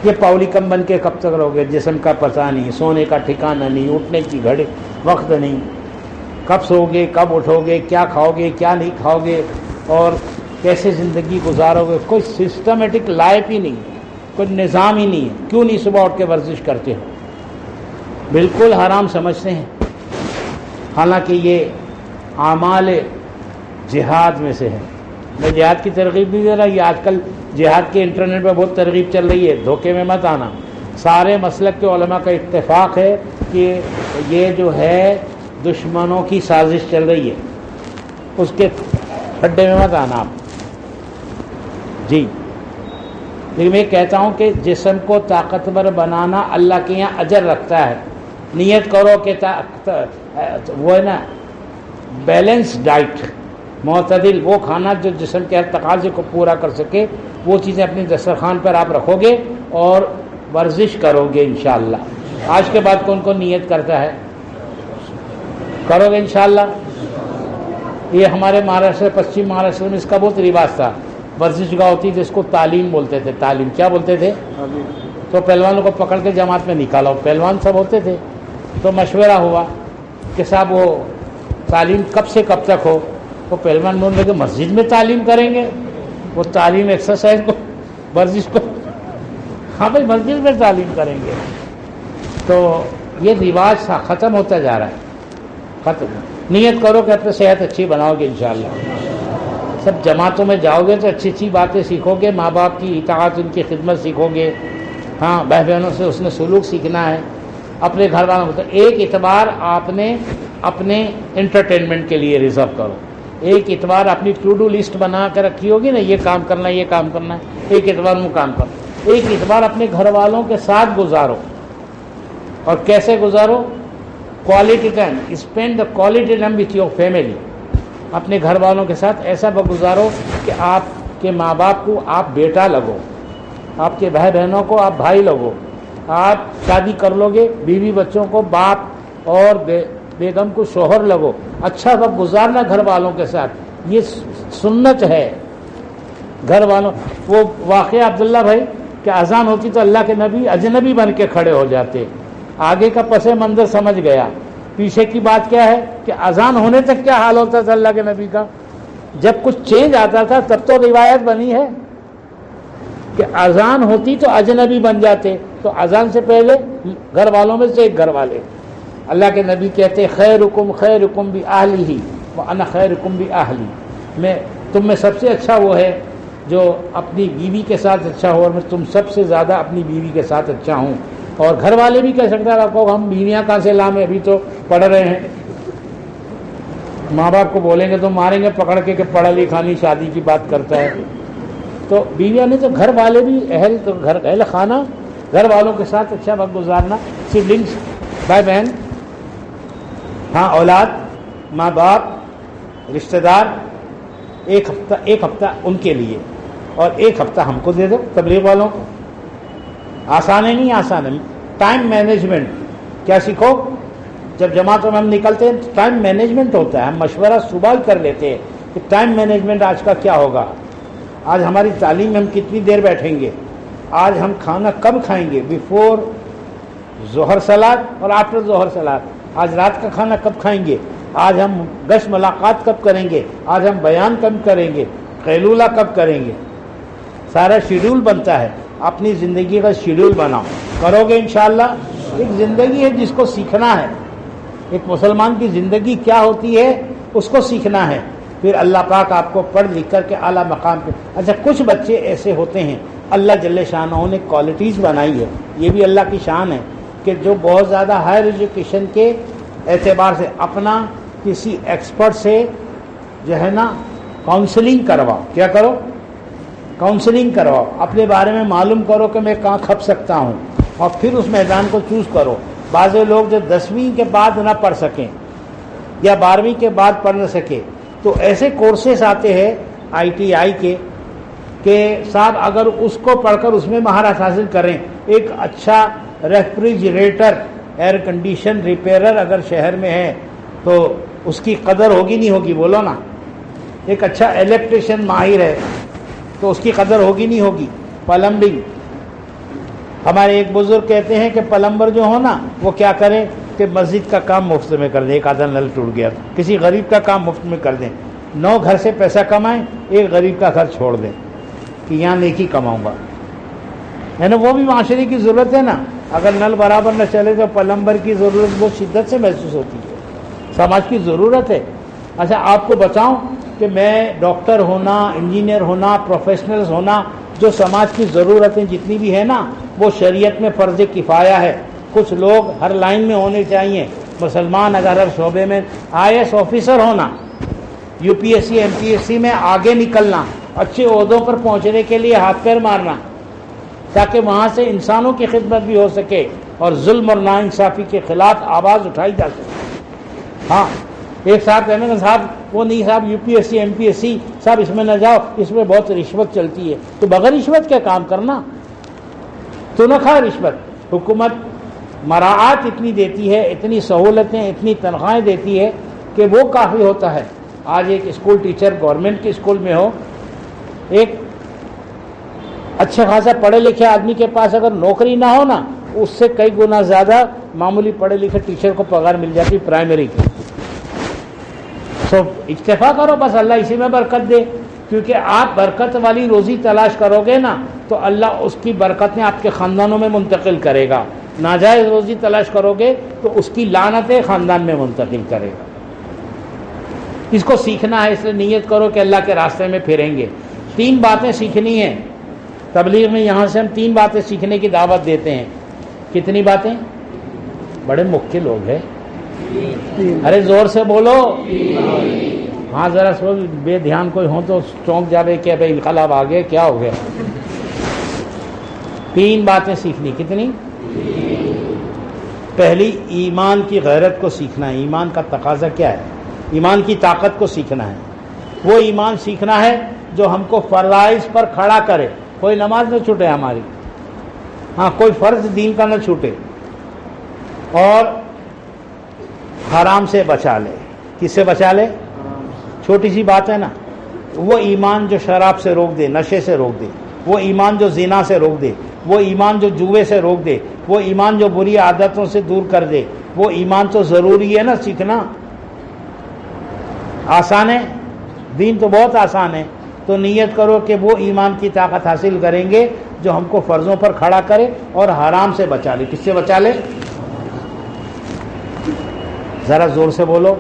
یہ پاؤلی کم بن کے کب تک رہو گے؟ جسم کا پتہ نہیں, سونے کا ٹھکانہ نہیں, اٹھنے کی گھڑی وقت نہیں, کب سو گے, کب اٹھو گے, کیا کھاؤ گے, کیا نہیں کھاؤ گے, اور کیسے زندگی گزارو گے؟ کوئی سسٹمیٹک لائف ہی نہیں, کوئی نظام ہی نہیں ہے. کیوں نہیں صبح اٹھ کے ورزش کرتے ہو؟ بالکل حرام سمجھتے ہیں, حالانکہ یہ اعمال جہاد میں سے ہے. میں جہاد کی ترغیب نہیں دے رہا, یہ آج کل جہاد کے انٹرنیٹ پہ بہت ترغیب چل رہی ہے, دھوکے میں مت آنا. سارے مسلک کے علماء کا اتفاق ہے کہ یہ جو ہے دشمنوں کی سازش چل رہی ہے, اس کے کھڈے میں مت آنا آپ. جی, لیکن میں کہتا ہوں کہ جسم کو طاقتور بنانا اللہ کے یہاں اجر رکھتا ہے. نیت کرو کہ وہ ہے نا بیلنس ڈائٹ, معتدل وہ کھانا جو جسم کے ہر تقاضے کو پورا کر سکے, وہ چیزیں اپنے دسترخوان پر آپ رکھو گے اور ورزش کرو گے انشاءاللہ. آج کے بعد کون کون نیت کرتا ہے؟ کرو گے انشاءاللہ. یہ ہمارے مہاراشٹر, پشچم مہاراشٹر میں اس کا بہت رواج تھا. ورزش گاہ ہوتی تھی, جس کو تعلیم بولتے تھے. تعلیم کیا بولتے تھے؟ تو پہلوانوں کو پکڑ کے جماعت میں نکالا, پہلوان سب ہوتے تھے. تو مشورہ ہوا کہ صاحب وہ تعلیم کب سے کب تک ہو؟ وہ پہلوان بول رہے کہ مسجد میں تعلیم کریں گے. وہ تعلیم ایکسرسائز کو, ورزش کو, ہاں بھائی مسجد میں تعلیم کریں گے. تو یہ رواج ختم ہوتا جا رہا ہے, ختم. نیت کرو کہ اپنی صحت اچھی بناؤ گے انشاءاللہ. سب جماعتوں میں جاؤ گے تو اچھی اچھی باتیں سیکھو گے, ماں باپ کی اطاعت, ان کی خدمت سیکھو گے. ہاں, بہن بہنوں سے اس نے سلوک سیکھنا ہے, اپنے گھر والوں کو. تو ایک اعتبار آپ نے اپنے انٹرٹینمنٹ کے لیے ریزرو کرو. ایک اعتبار اپنی ٹو ڈو لسٹ بنا کے رکھی ہوگی نا, یہ کام کرنا ہے, یہ کام کرنا ہے, ایک اعتبار وہ کام کرو. ایک اعتبار اپنے گھر والوں کے ساتھ گزارو. اور کیسے گزارو؟ Quality time, spend the quality time with your family. اپنے گھر والوں کے ساتھ ایسا گزارو کہ آپ کے ماں باپ کو آپ بیٹا لگو, آپ کے بھائی بہنوں کو آپ بھائی لگو. آپ شادی کر لو گے, بیوی بچوں کو باپ اور بیگم کو شوہر لگو. اچھا وقت گزارنا گھر والوں کے ساتھ, یہ سنت ہے. گھر والوں, وہ واقعہ عبداللہ بھائی کہ اذان ہوتی تو اللہ کے نبی اجنبی بن کے کھڑے ہو جاتے. آگے کا پس منظر سمجھ گیا, پیچھے کی بات کیا ہے کہ اذان ہونے تک کیا حال ہوتا تھا اللہ کے نبی کا. جب کچھ چینج آتا تھا تب تو روایت بنی ہے کہ اذان ہوتی تو اجنبی بن جاتے. تو اذان سے پہلے گھر والوں میں سے ایک گھر والے, اللہ کے نبی کہتے خیرکم بأہلہ وانا خیرکم بأہلی. میں تم میں سب سے اچھا وہ ہے جو اپنی بیوی کے ساتھ اچھا ہو, اور میں تم سب سے زیادہ اپنی بیوی کے ساتھ اچھا ہوں. اور گھر والے بھی کہہ سکتے ہیں آپ کو, ہم بیویاں کہاں سے لائیں, ابھی تو پڑھ رہے ہیں. ماں باپ کو بولیں گے تو ماریں گے پکڑ کے کہ پڑھا لکھا نہیں, شادی کی بات کرتا ہے. تو بیویاں نہیں تو گھر والے بھی, اہل خانہ, گھر والوں کے ساتھ اچھا وقت گزارنا. سبلنگس, بھائی بہن, ہاں اولاد, ماں باپ, رشتہ دار, ایک ہفتہ ان کے لیے اور ایک ہفتہ ہم کو دے دو تبلیغ والوں کو. آسان ہے نہیں آسان ہے, ٹائم مینجمنٹ کیا سیکھو. جب جماعتوں میں ہم نکلتے ہیں ٹائم مینجمنٹ ہوتا ہے. ہم مشورہ صبح ہی کر لیتے ہیں کہ ٹائم مینجمنٹ آج کا کیا ہوگا, آج ہماری تعلیم میں ہم کتنی دیر بیٹھیں گے, آج ہم کھانا کب کھائیں گے, بیفور ظہر صلاۃ اور آفٹر ظہر صلاۃ, آج رات کا کھانا کب کھائیں گے, آج ہم گشت ملاقات کب کریں گے, آج ہم بیان کب کریں گے, قیلولہ کب کریں گے. سارا شیڈول بنتا ہے. اپنی زندگی کا شیڈول بناؤ, کرو گے انشاءاللہ. ایک زندگی ہے جس کو سیکھنا ہے. ایک مسلمان کی زندگی کیا ہوتی ہے اس کو سیکھنا ہے. پھر اللہ پاک آپ کو پڑھ لکھ کر کے اعلیٰ مقام پہ. اچھا کچھ بچے ایسے ہوتے ہیں اللہ جل شانہ نے کوالٹیز بنائی ہے, یہ بھی اللہ کی شان ہے کہ جو بہت زیادہ ہائر ایجوکیشن کے اعتبار سے اپنا کسی ایکسپرٹ سے جو ہے نا کاؤنسلنگ کرواؤ. کیا کرو, کاؤنسلنگ کرواؤ, اپنے بارے میں معلوم کرو کہ میں کہاں کھپ سکتا ہوں, اور پھر اس میدان کو چوز کرو. بعض لوگ جو 10ویں کے بعد نہ پڑھ سکیں یا 12ویں کے بعد پڑھ نہ سکے, تو ایسے کورسز آتے ہیں ITI کے کہ صاحب اگر اس کو پڑھ کر اس میں مہارت حاصل کریں, ایک اچھا ریفریجریٹر ایئر کنڈیشن ریپیئرر اگر شہر میں ہے تو اس کی قدر ہوگی نہیں ہوگی, بولو نا. ایک اچھا الیکٹریشین ماہر ہے تو اس کی قدر ہوگی نہیں ہوگی. پلمبنگ, ہمارے ایک بزرگ کہتے ہیں کہ پلمبر جو ہو نا وہ کیا کرے کہ مسجد کا کام مفت میں کر دیں. ایک آدھا نل ٹوٹ گیا, کسی غریب کا کام مفت میں کر دیں. 9 گھر سے پیسہ کمائیں, ایک غریب کا گھر چھوڑ دیں کہ یہاں نیکی کماؤں گا, ہے نا. وہ بھی معاشرے کی ضرورت ہے نا. اگر نل برابر نہ چلے تو پلمبر کی ضرورت بہت شدت سے محسوس ہوتی ہے, سماج کی ضرورت ہے. اچھا آپ کو بتاؤں کہ میں ڈاکٹر ہونا, انجینئر ہونا, پروفیشنلز ہونا, جو سماج کی ضرورتیں جتنی بھی ہیں نا وہ شریعت میں فرض کفایہ ہے. کچھ لوگ ہر لائن میں ہونے چاہیے. مسلمان اگر ہر شعبے میں IAS آفیسر ہونا, UPSC MPSC میں آگے نکلنا, اچھے عہدوں پر پہنچنے کے لیے ہاتھ پیر مارنا, تاکہ وہاں سے انسانوں کی خدمت بھی ہو سکے اور ظلم اور ناانصافی کے خلاف آواز اٹھائی جا سکے. ہاں ایک صاحب کہنے کا صاحب وہ نہیں صاحب UPSC MPSC صاحب اس میں نہ جاؤ, اس میں بہت رشوت چلتی ہے. تو بغیر رشوت کیا کام کرنا, تو نہ کھا رشوت. حکومت مراعات اتنی دیتی ہے, اتنی سہولتیں, اتنی تنخواہیں دیتی ہے کہ وہ کافی ہوتا ہے. آج ایک اسکول ٹیچر گورنمنٹ کے اسکول میں ہو, ایک اچھا خاصا پڑھے لکھے آدمی کے پاس اگر نوکری نہ ہو نا, اس سے کئی گنا زیادہ معمولی پڑھے لکھے ٹیچر کو پگار مل جاتی پرائمری کی. تو اکتفا کرو بس, اللہ اسی میں برکت دے. کیونکہ آپ برکت والی روزی تلاش کرو گے نا تو اللہ اس کی برکتیں آپ کے خاندانوں میں منتقل کرے گا. ناجائز روزی تلاش کرو گے تو اس کی لعنتیں خاندان میں منتقل کرے گا. اس کو سیکھنا ہے, اس لیے نیت کرو کہ اللہ کے راستے میں پھریں گے. 3 باتیں سیکھنی ہیں تبلیغ میں. یہاں سے ہم 3 باتیں سیکھنے کی دعوت دیتے ہیں. کتنی باتیں؟ بڑے مکھ لوگ ہیں, ارے زور سے بولو. ہاں ذرا سو بے دھیان کوئی ہو تو چونک جاوے کہ بھائی انقلاب آ گیا, کیا ہو گیا. 3 باتیں سیکھنی. کتنی؟ پہلی, ایمان کی غیرت کو سیکھنا ہے. ایمان کا تقاضا کیا ہے؟ ایمان کی طاقت کو سیکھنا ہے. وہ ایمان سیکھنا ہے جو ہم کو فرائض پر کھڑا کرے. کوئی نماز نہ چھوٹے ہماری, ہاں کوئی فرض دین کا نہ چھوٹے, اور حرام سے بچا لے. کس سے بچا لے؟ چھوٹی سی بات ہے نا. وہ ایمان جو شراب سے روک دے, نشے سے روک دے, وہ ایمان جو زنا سے روک دے, وہ ایمان جو جوے سے روک دے, وہ ایمان جو بری عادتوں سے دور کر دے, وہ ایمان تو ضروری ہے نا سیکھنا. آسان ہے دین تو بہت آسان ہے. تو نیت کرو کہ وہ ایمان کی طاقت حاصل کریں گے جو ہم کو فرضوں پر کھڑا کرے اور حرام سے بچا لے. کس سے بچا لے؟ ذرا زور سے بولو.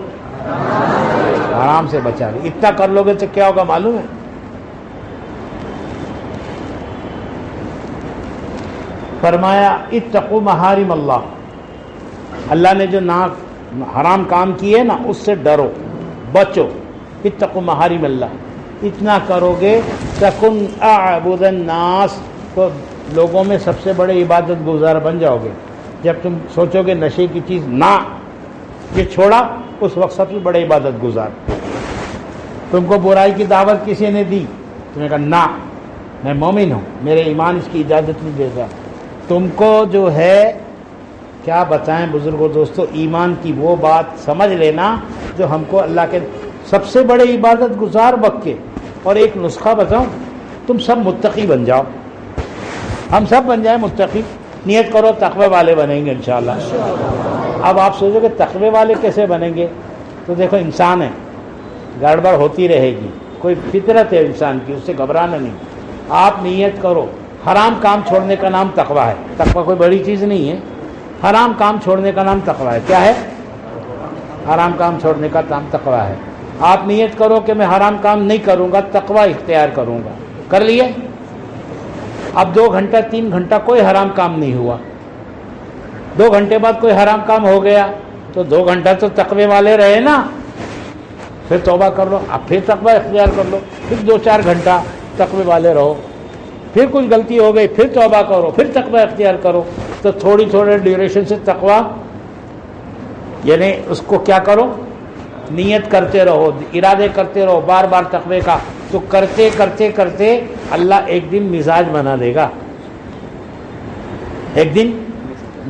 حرام سے بچا لے. اتنا کر لو گے تو کیا ہوگا معلوم ہے؟ فرمایا اتقوا محارم اللہ, اللہ نے جو حرام کام کیے نا اس سے ڈرو, بچو. اتقوا محارم اللہ, اتنا کرو گے تکن اعبد الناس, تو لوگوں میں سب سے بڑے عبادت گزار بن جاؤ گے. جب تم سوچو گے نشے کی چیز نہ, یہ چھوڑا, اس وقت سب سے بڑے عبادت گزار. تم کو برائی کی دعوت کسی نے دی, تم نے کہا نہ میں مومن ہوں, میرے ایمان اس کی اجازت نہیں دیتا. تم کو جو ہے کیا بتائیں بزرگوں دوستو، ایمان کی وہ بات سمجھ لینا جو ہم کو اللہ کے سب سے بڑے عبادت گزار وقت کے. اور ایک نسخہ بتاؤں، تم سب متقی بن جاؤ، ہم سب بن جائیں متقی. نیت کرو تقوی والے بنیں گے انشاءاللہ. اب آپ سوچو کہ تقوی والے کیسے بنیں گے؟ تو دیکھو انسان ہے، گڑبڑ ہوتی رہے گی، کوئی فطرت ہے انسان کی، اس سے گھبرانا نہیں. آپ نیت کرو، حرام کام چھوڑنے کا نام تقوی ہے. تقوی کوئی بڑی چیز نہیں ہے، حرام کام چھوڑنے کا نام تقوی ہے. کیا ہے؟ حرام کام چھوڑنے کا نام تقوی ہے. آپ نیت کرو کہ میں حرام کام نہیں کروں گا، تقوی اختیار کروں گا. کر لیے؟ اب 2 گھنٹہ 3 گھنٹہ کوئی حرام کام نہیں ہوا، 2 گھنٹے بعد کوئی حرام کام ہو گیا تو 2 گھنٹہ تو تقوی والے رہے نا. پھر توبہ کر لو، اب پھر تقوی اختیار کر لو، پھر 2-4 گھنٹہ تقوی والے رہو. پھر کچھ غلطی ہو گئی، پھر توبہ کرو، پھر تقوی اختیار کرو. تو تھوڑی ڈیوریشن سے تقوی، یعنی اس کو کیا کرو، نیت کرتے رہو، ارادے کرتے رہو بار بار تقوی کا. تو کرتے کرتے کرتے اللہ ایک دن مزاج بنا دے گا، ایک دن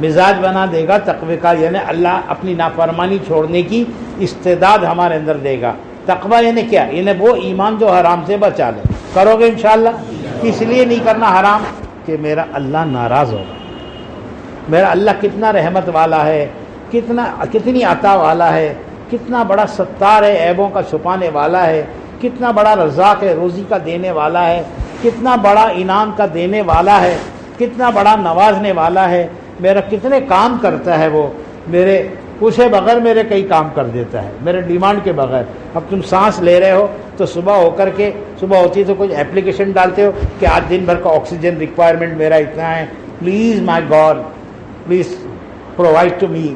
مزاج بنا دے گا تقوی کا. یعنی اللہ اپنی نافرمانی چھوڑنے کی استعداد ہمارے اندر دے گا. تقوی یعنی کیا؟ یعنی وہ ایمان جو حرام سے بچا لے. کرو گے انشاءاللہ؟ اس لیے نہیں کرنا حرام کہ میرا اللہ ناراض ہوگا. میرا اللہ کتنا رحمت والا ہے، کتنی عطا والا ہے، کتنا بڑا ستار ہے، عیبوں کا چھپانے والا ہے، کتنا بڑا رزاق ہے، روزی کا دینے والا ہے، کتنا بڑا انعام کا دینے والا ہے، کتنا بڑا نوازنے والا ہے. میرا کتنے کام کرتا ہے وہ، میرے پوچھے بغیر میرے کئی کام کر دیتا ہے، میرے ڈیمانڈ کے بغیر. اب تم سانس لے رہے ہو تو صبح ہو کر کے، صبح ہوتی ہے تو کچھ اپلیکیشن ڈالتے ہو کہ آج دن بھر کا آکسیجن ریکوائرمنٹ میرا اتنا ہے، please my god please provide to me.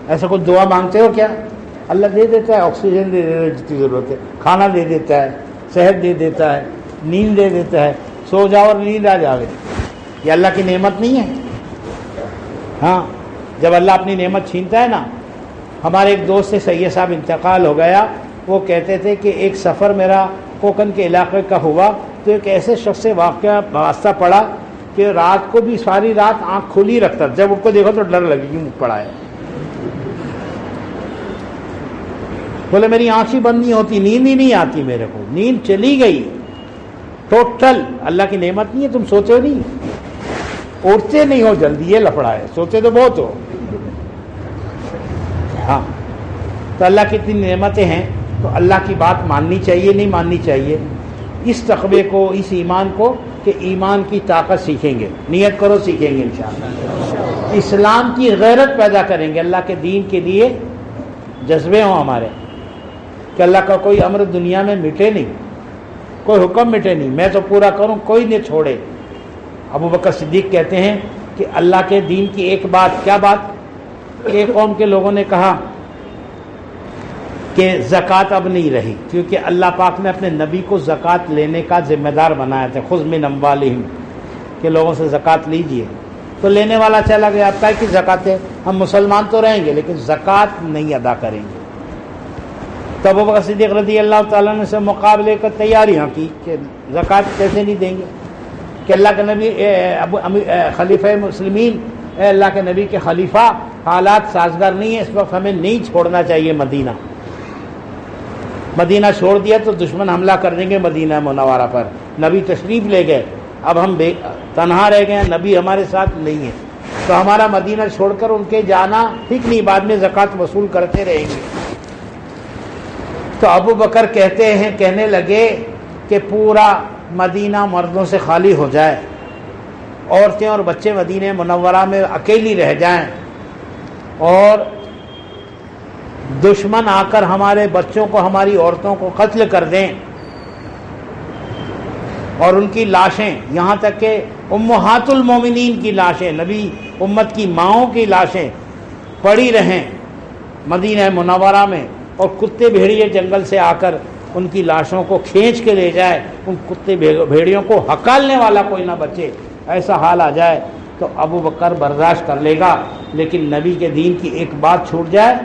ایسا کچھ دعا مانگتے ہو کیا؟ اللہ دے دیتا ہے، آکسیجن دے دیتا ہے جتنی ضرورت ہے، کھانا دے دیتا ہے، صحت دے دیتا ہے، نیند دے دیتا ہے. سو جاؤ اور نیند آ جاوے، یہ اللہ کی نعمت نہیں ہے؟ ہاں، جب اللہ اپنی نعمت چھینتا ہے نا. ہمارے ایک دوست سے سید صاحب انتقال ہو گیا. وہ کہتے تھے کہ ایک سفر میرا کوکن کے علاقے کا ہوا تو ایک ایسے شخص سے واسطہ پڑا کہ رات کو بھی ساری رات آنکھ کھلی رکھتا، جب ان کو دیکھو تو ڈر لگے کیوں پڑا ہے. بولے میری آنکھ ہی بند نہیں ہوتی، نیند ہی نہیں آتی میرے کو، نیند چلی گئی ٹوٹل. اللہ کی نعمت نہیں ہے؟ تم سوچو نہیں، اٹھتے نہیں ہو جلدی، یہ لفڑا ہے. سوچے تو بہت ہو. ہاں، تو اللہ کی اتنی نعمتیں ہیں تو اللہ کی بات ماننی چاہیے نہیں ماننی چاہیے. اس تقوی کو، اس ایمان کو کہ ایمان کی طاقت سیکھیں گے. نیت کرو سیکھیں گے انشاءاللہ. اسلام کی غیرت پیدا کریں گے، اللہ کے دین کے لیے جذبے ہوں ہمارے کہ اللہ کا کوئی امر دنیا میں مٹے نہیں، کوئی حکم مٹے نہیں، میں تو پورا کروں، کوئی نہ چھوڑے. ابو بکر صدیق کہتے ہیں کہ اللہ کے دین کی ایک بات، کیا بات؟ ایک قوم کے لوگوں نے کہا کہ زکوٰۃ اب نہیں رہی، کیونکہ اللہ پاک نے اپنے نبی کو زکوٰۃ لینے کا ذمہ دار بنایا تھا. خذ من اموالہم، کہ لوگوں سے زکوٰۃ لیجئے. تو لینے والا چلا گیا، اب کی زکوٰۃ ہے، ہم مسلمان تو رہیں گے لیکن زکوٰۃ نہیں ادا کریں گے. تو ابو بکر صدیق رضی اللہ تعالیٰ نے سے مقابلے کا تیاریاں کی کہ زکوٰۃ کیسے نہیں دیں گے، کہ اللہ کے نبی خلیفہ مسلمین، اے اللہ کے نبی کے خلیفہ، حالات سازگار نہیں ہے اس وقت، ہمیں نہیں چھوڑنا چاہیے مدینہ. مدینہ چھوڑ دیا تو دشمن حملہ کر دیں گے مدینہ منورہ پر. نبی تشریف لے گئے، اب ہم تنہا رہ گئے ہیں، نبی ہمارے ساتھ نہیں ہے، تو ہمارا مدینہ چھوڑ کر ان کے جانا ٹھیک نہیں، بعد میں زکوٰۃ وصول کرتے رہیں گے. تو ابو بکر کہنے لگے کہ پورا مدینہ مردوں سے خالی ہو جائے، عورتیں اور بچے مدینہ منورہ میں اکیلی رہ جائیں، اور دشمن آ کر ہمارے بچوں کو، ہماری عورتوں کو قتل کر دیں، اور ان کی لاشیں، یہاں تک کہ امہات المومنین کی لاشیں، نبی امت کی ماؤں کی لاشیں پڑی رہیں مدینہ منورہ میں، اور کتے بھیڑیے جنگل سے آ کر ان کی لاشوں کو کھینچ کے لے جائے، ان کتے بھیڑیوں کو ہکالنے والا کوئی نہ بچے، ایسا حال آ جائے تو ابو بکر برداشت کر لے گا. لیکن نبی کے دین کی ایک بات چھوٹ جائے،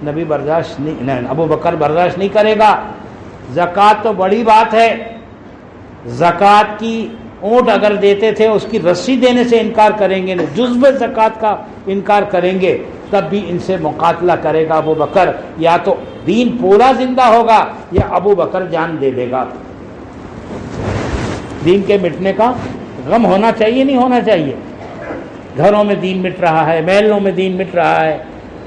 نبی برداشت نہیں، ابو بکر برداشت نہیں کرے گا. زکوٰۃ تو بڑی بات ہے، زکوٰۃ کی اونٹ اگر دیتے تھے اس کی رسی دینے سے انکار کریں گے، جزو زکوٰۃ کا انکار کریں گے، تب بھی ان سے مقاتلہ کرے گا ابو بکر، یا تو دین پورا زندہ ہوگا یا ابو بکر جان دے دے گا۔ دین کے مٹنے کا غم ہونا چاہیے، نہیں ہونا چاہیے؟ گھروں میں دین مٹ رہا ہے، محلوں میں دین مٹ رہا ہے،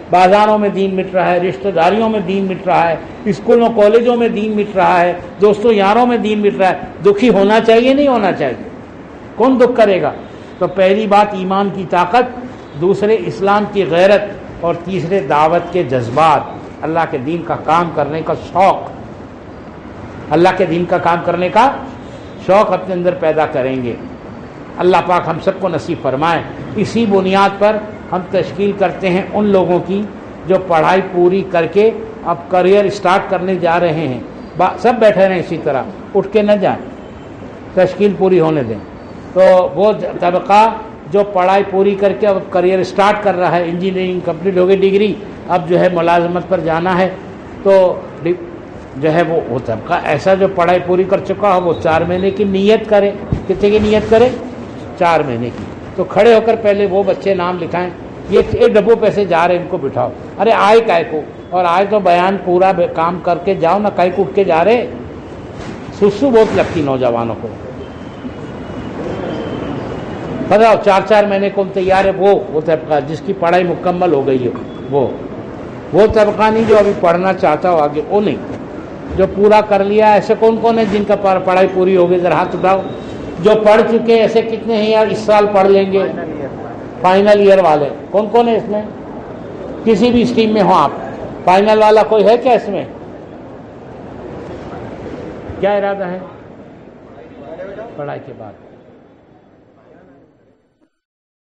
بازاروں میں دین مٹ رہا ہے، رشتہ داریوں میں دین مٹ رہا ہے، اسکولوں کالجوں میں دین مٹ رہا ہے، دوستوں یاروں میں دین مٹ رہا ہے، دکھی ہونا چاہیے نہیں ہونا چاہیے؟ کون دکھ کرے گا؟ تو پہلی بات ایمان کی طاقت، دوسرے اسلام کی غیرت، اور تیسرے دعوت کے جذبات، اللہ کے دین کا کام کرنے کا شوق، اللہ کے دین کا کام کرنے کا شوق اپنے اندر پیدا کریں گے۔ اللہ پاک ہم سب کو نصیب فرمائے۔ اسی بنیاد پر ہم تشکیل کرتے ہیں ان لوگوں کی جو پڑھائی پوری کر کے اب کریئر سٹارٹ کرنے جا رہے ہیں، سب بیٹھے رہیں اسی طرح، اٹھ کے نہ جائیں، تشکیل پوری ہونے دیں۔ تو وہ طبقہ جو پڑھائی پوری کر کے اب کریئر سٹارٹ کر رہا ہے، انجینئرنگ کمپلیٹ ہو گئی ڈگری، اب جو ہے ملازمت پر جانا ہے، تو جو ہے وہ طبقہ ایسا جو پڑھائی پوری کر چکا ہو وہ 4 مہینے کی نیت کرے۔ کتنے کی نیت کرے؟ 4 مہینے کی۔ تو کھڑے ہو کر پہلے وہ بچے نام لکھائیں، یہ ایک ڈبوں پیسے جا رہے ہیں، ان کو بٹھاؤ۔ ارے آئے کائے کو، اور آئے تو بیان پورا کام کر کے جاؤ نہ، کائے کو اٹھ کے جا رہے۔ سسو بہت لگتی نوجوانوں کو، بتاؤ 4 مہینے کون تیار ہے؟ وہ طبقہ جس کی پڑھائی مکمل ہو گئی ہے، وہ طبقہ نہیں جو ابھی پڑھنا چاہتا ہو آگے، وہ نہیں، جو پورا کر لیا۔ ایسے کون کون ہے جن کا پڑھائی پوری ہو گئی؟ ذرا ہاتھ اٹھاؤ۔ جو پڑھ چکے ایسے کتنے ہیں یار؟ اس سال پڑھ لیں گے فائنل ایئر والے، کون کون ہے اس میں؟ کسی بھی اسٹریم میں ہو آپ، فائنل والا کوئی ہے کیا اس میں؟ کیا ارادہ ہے پڑھائی کے بعد؟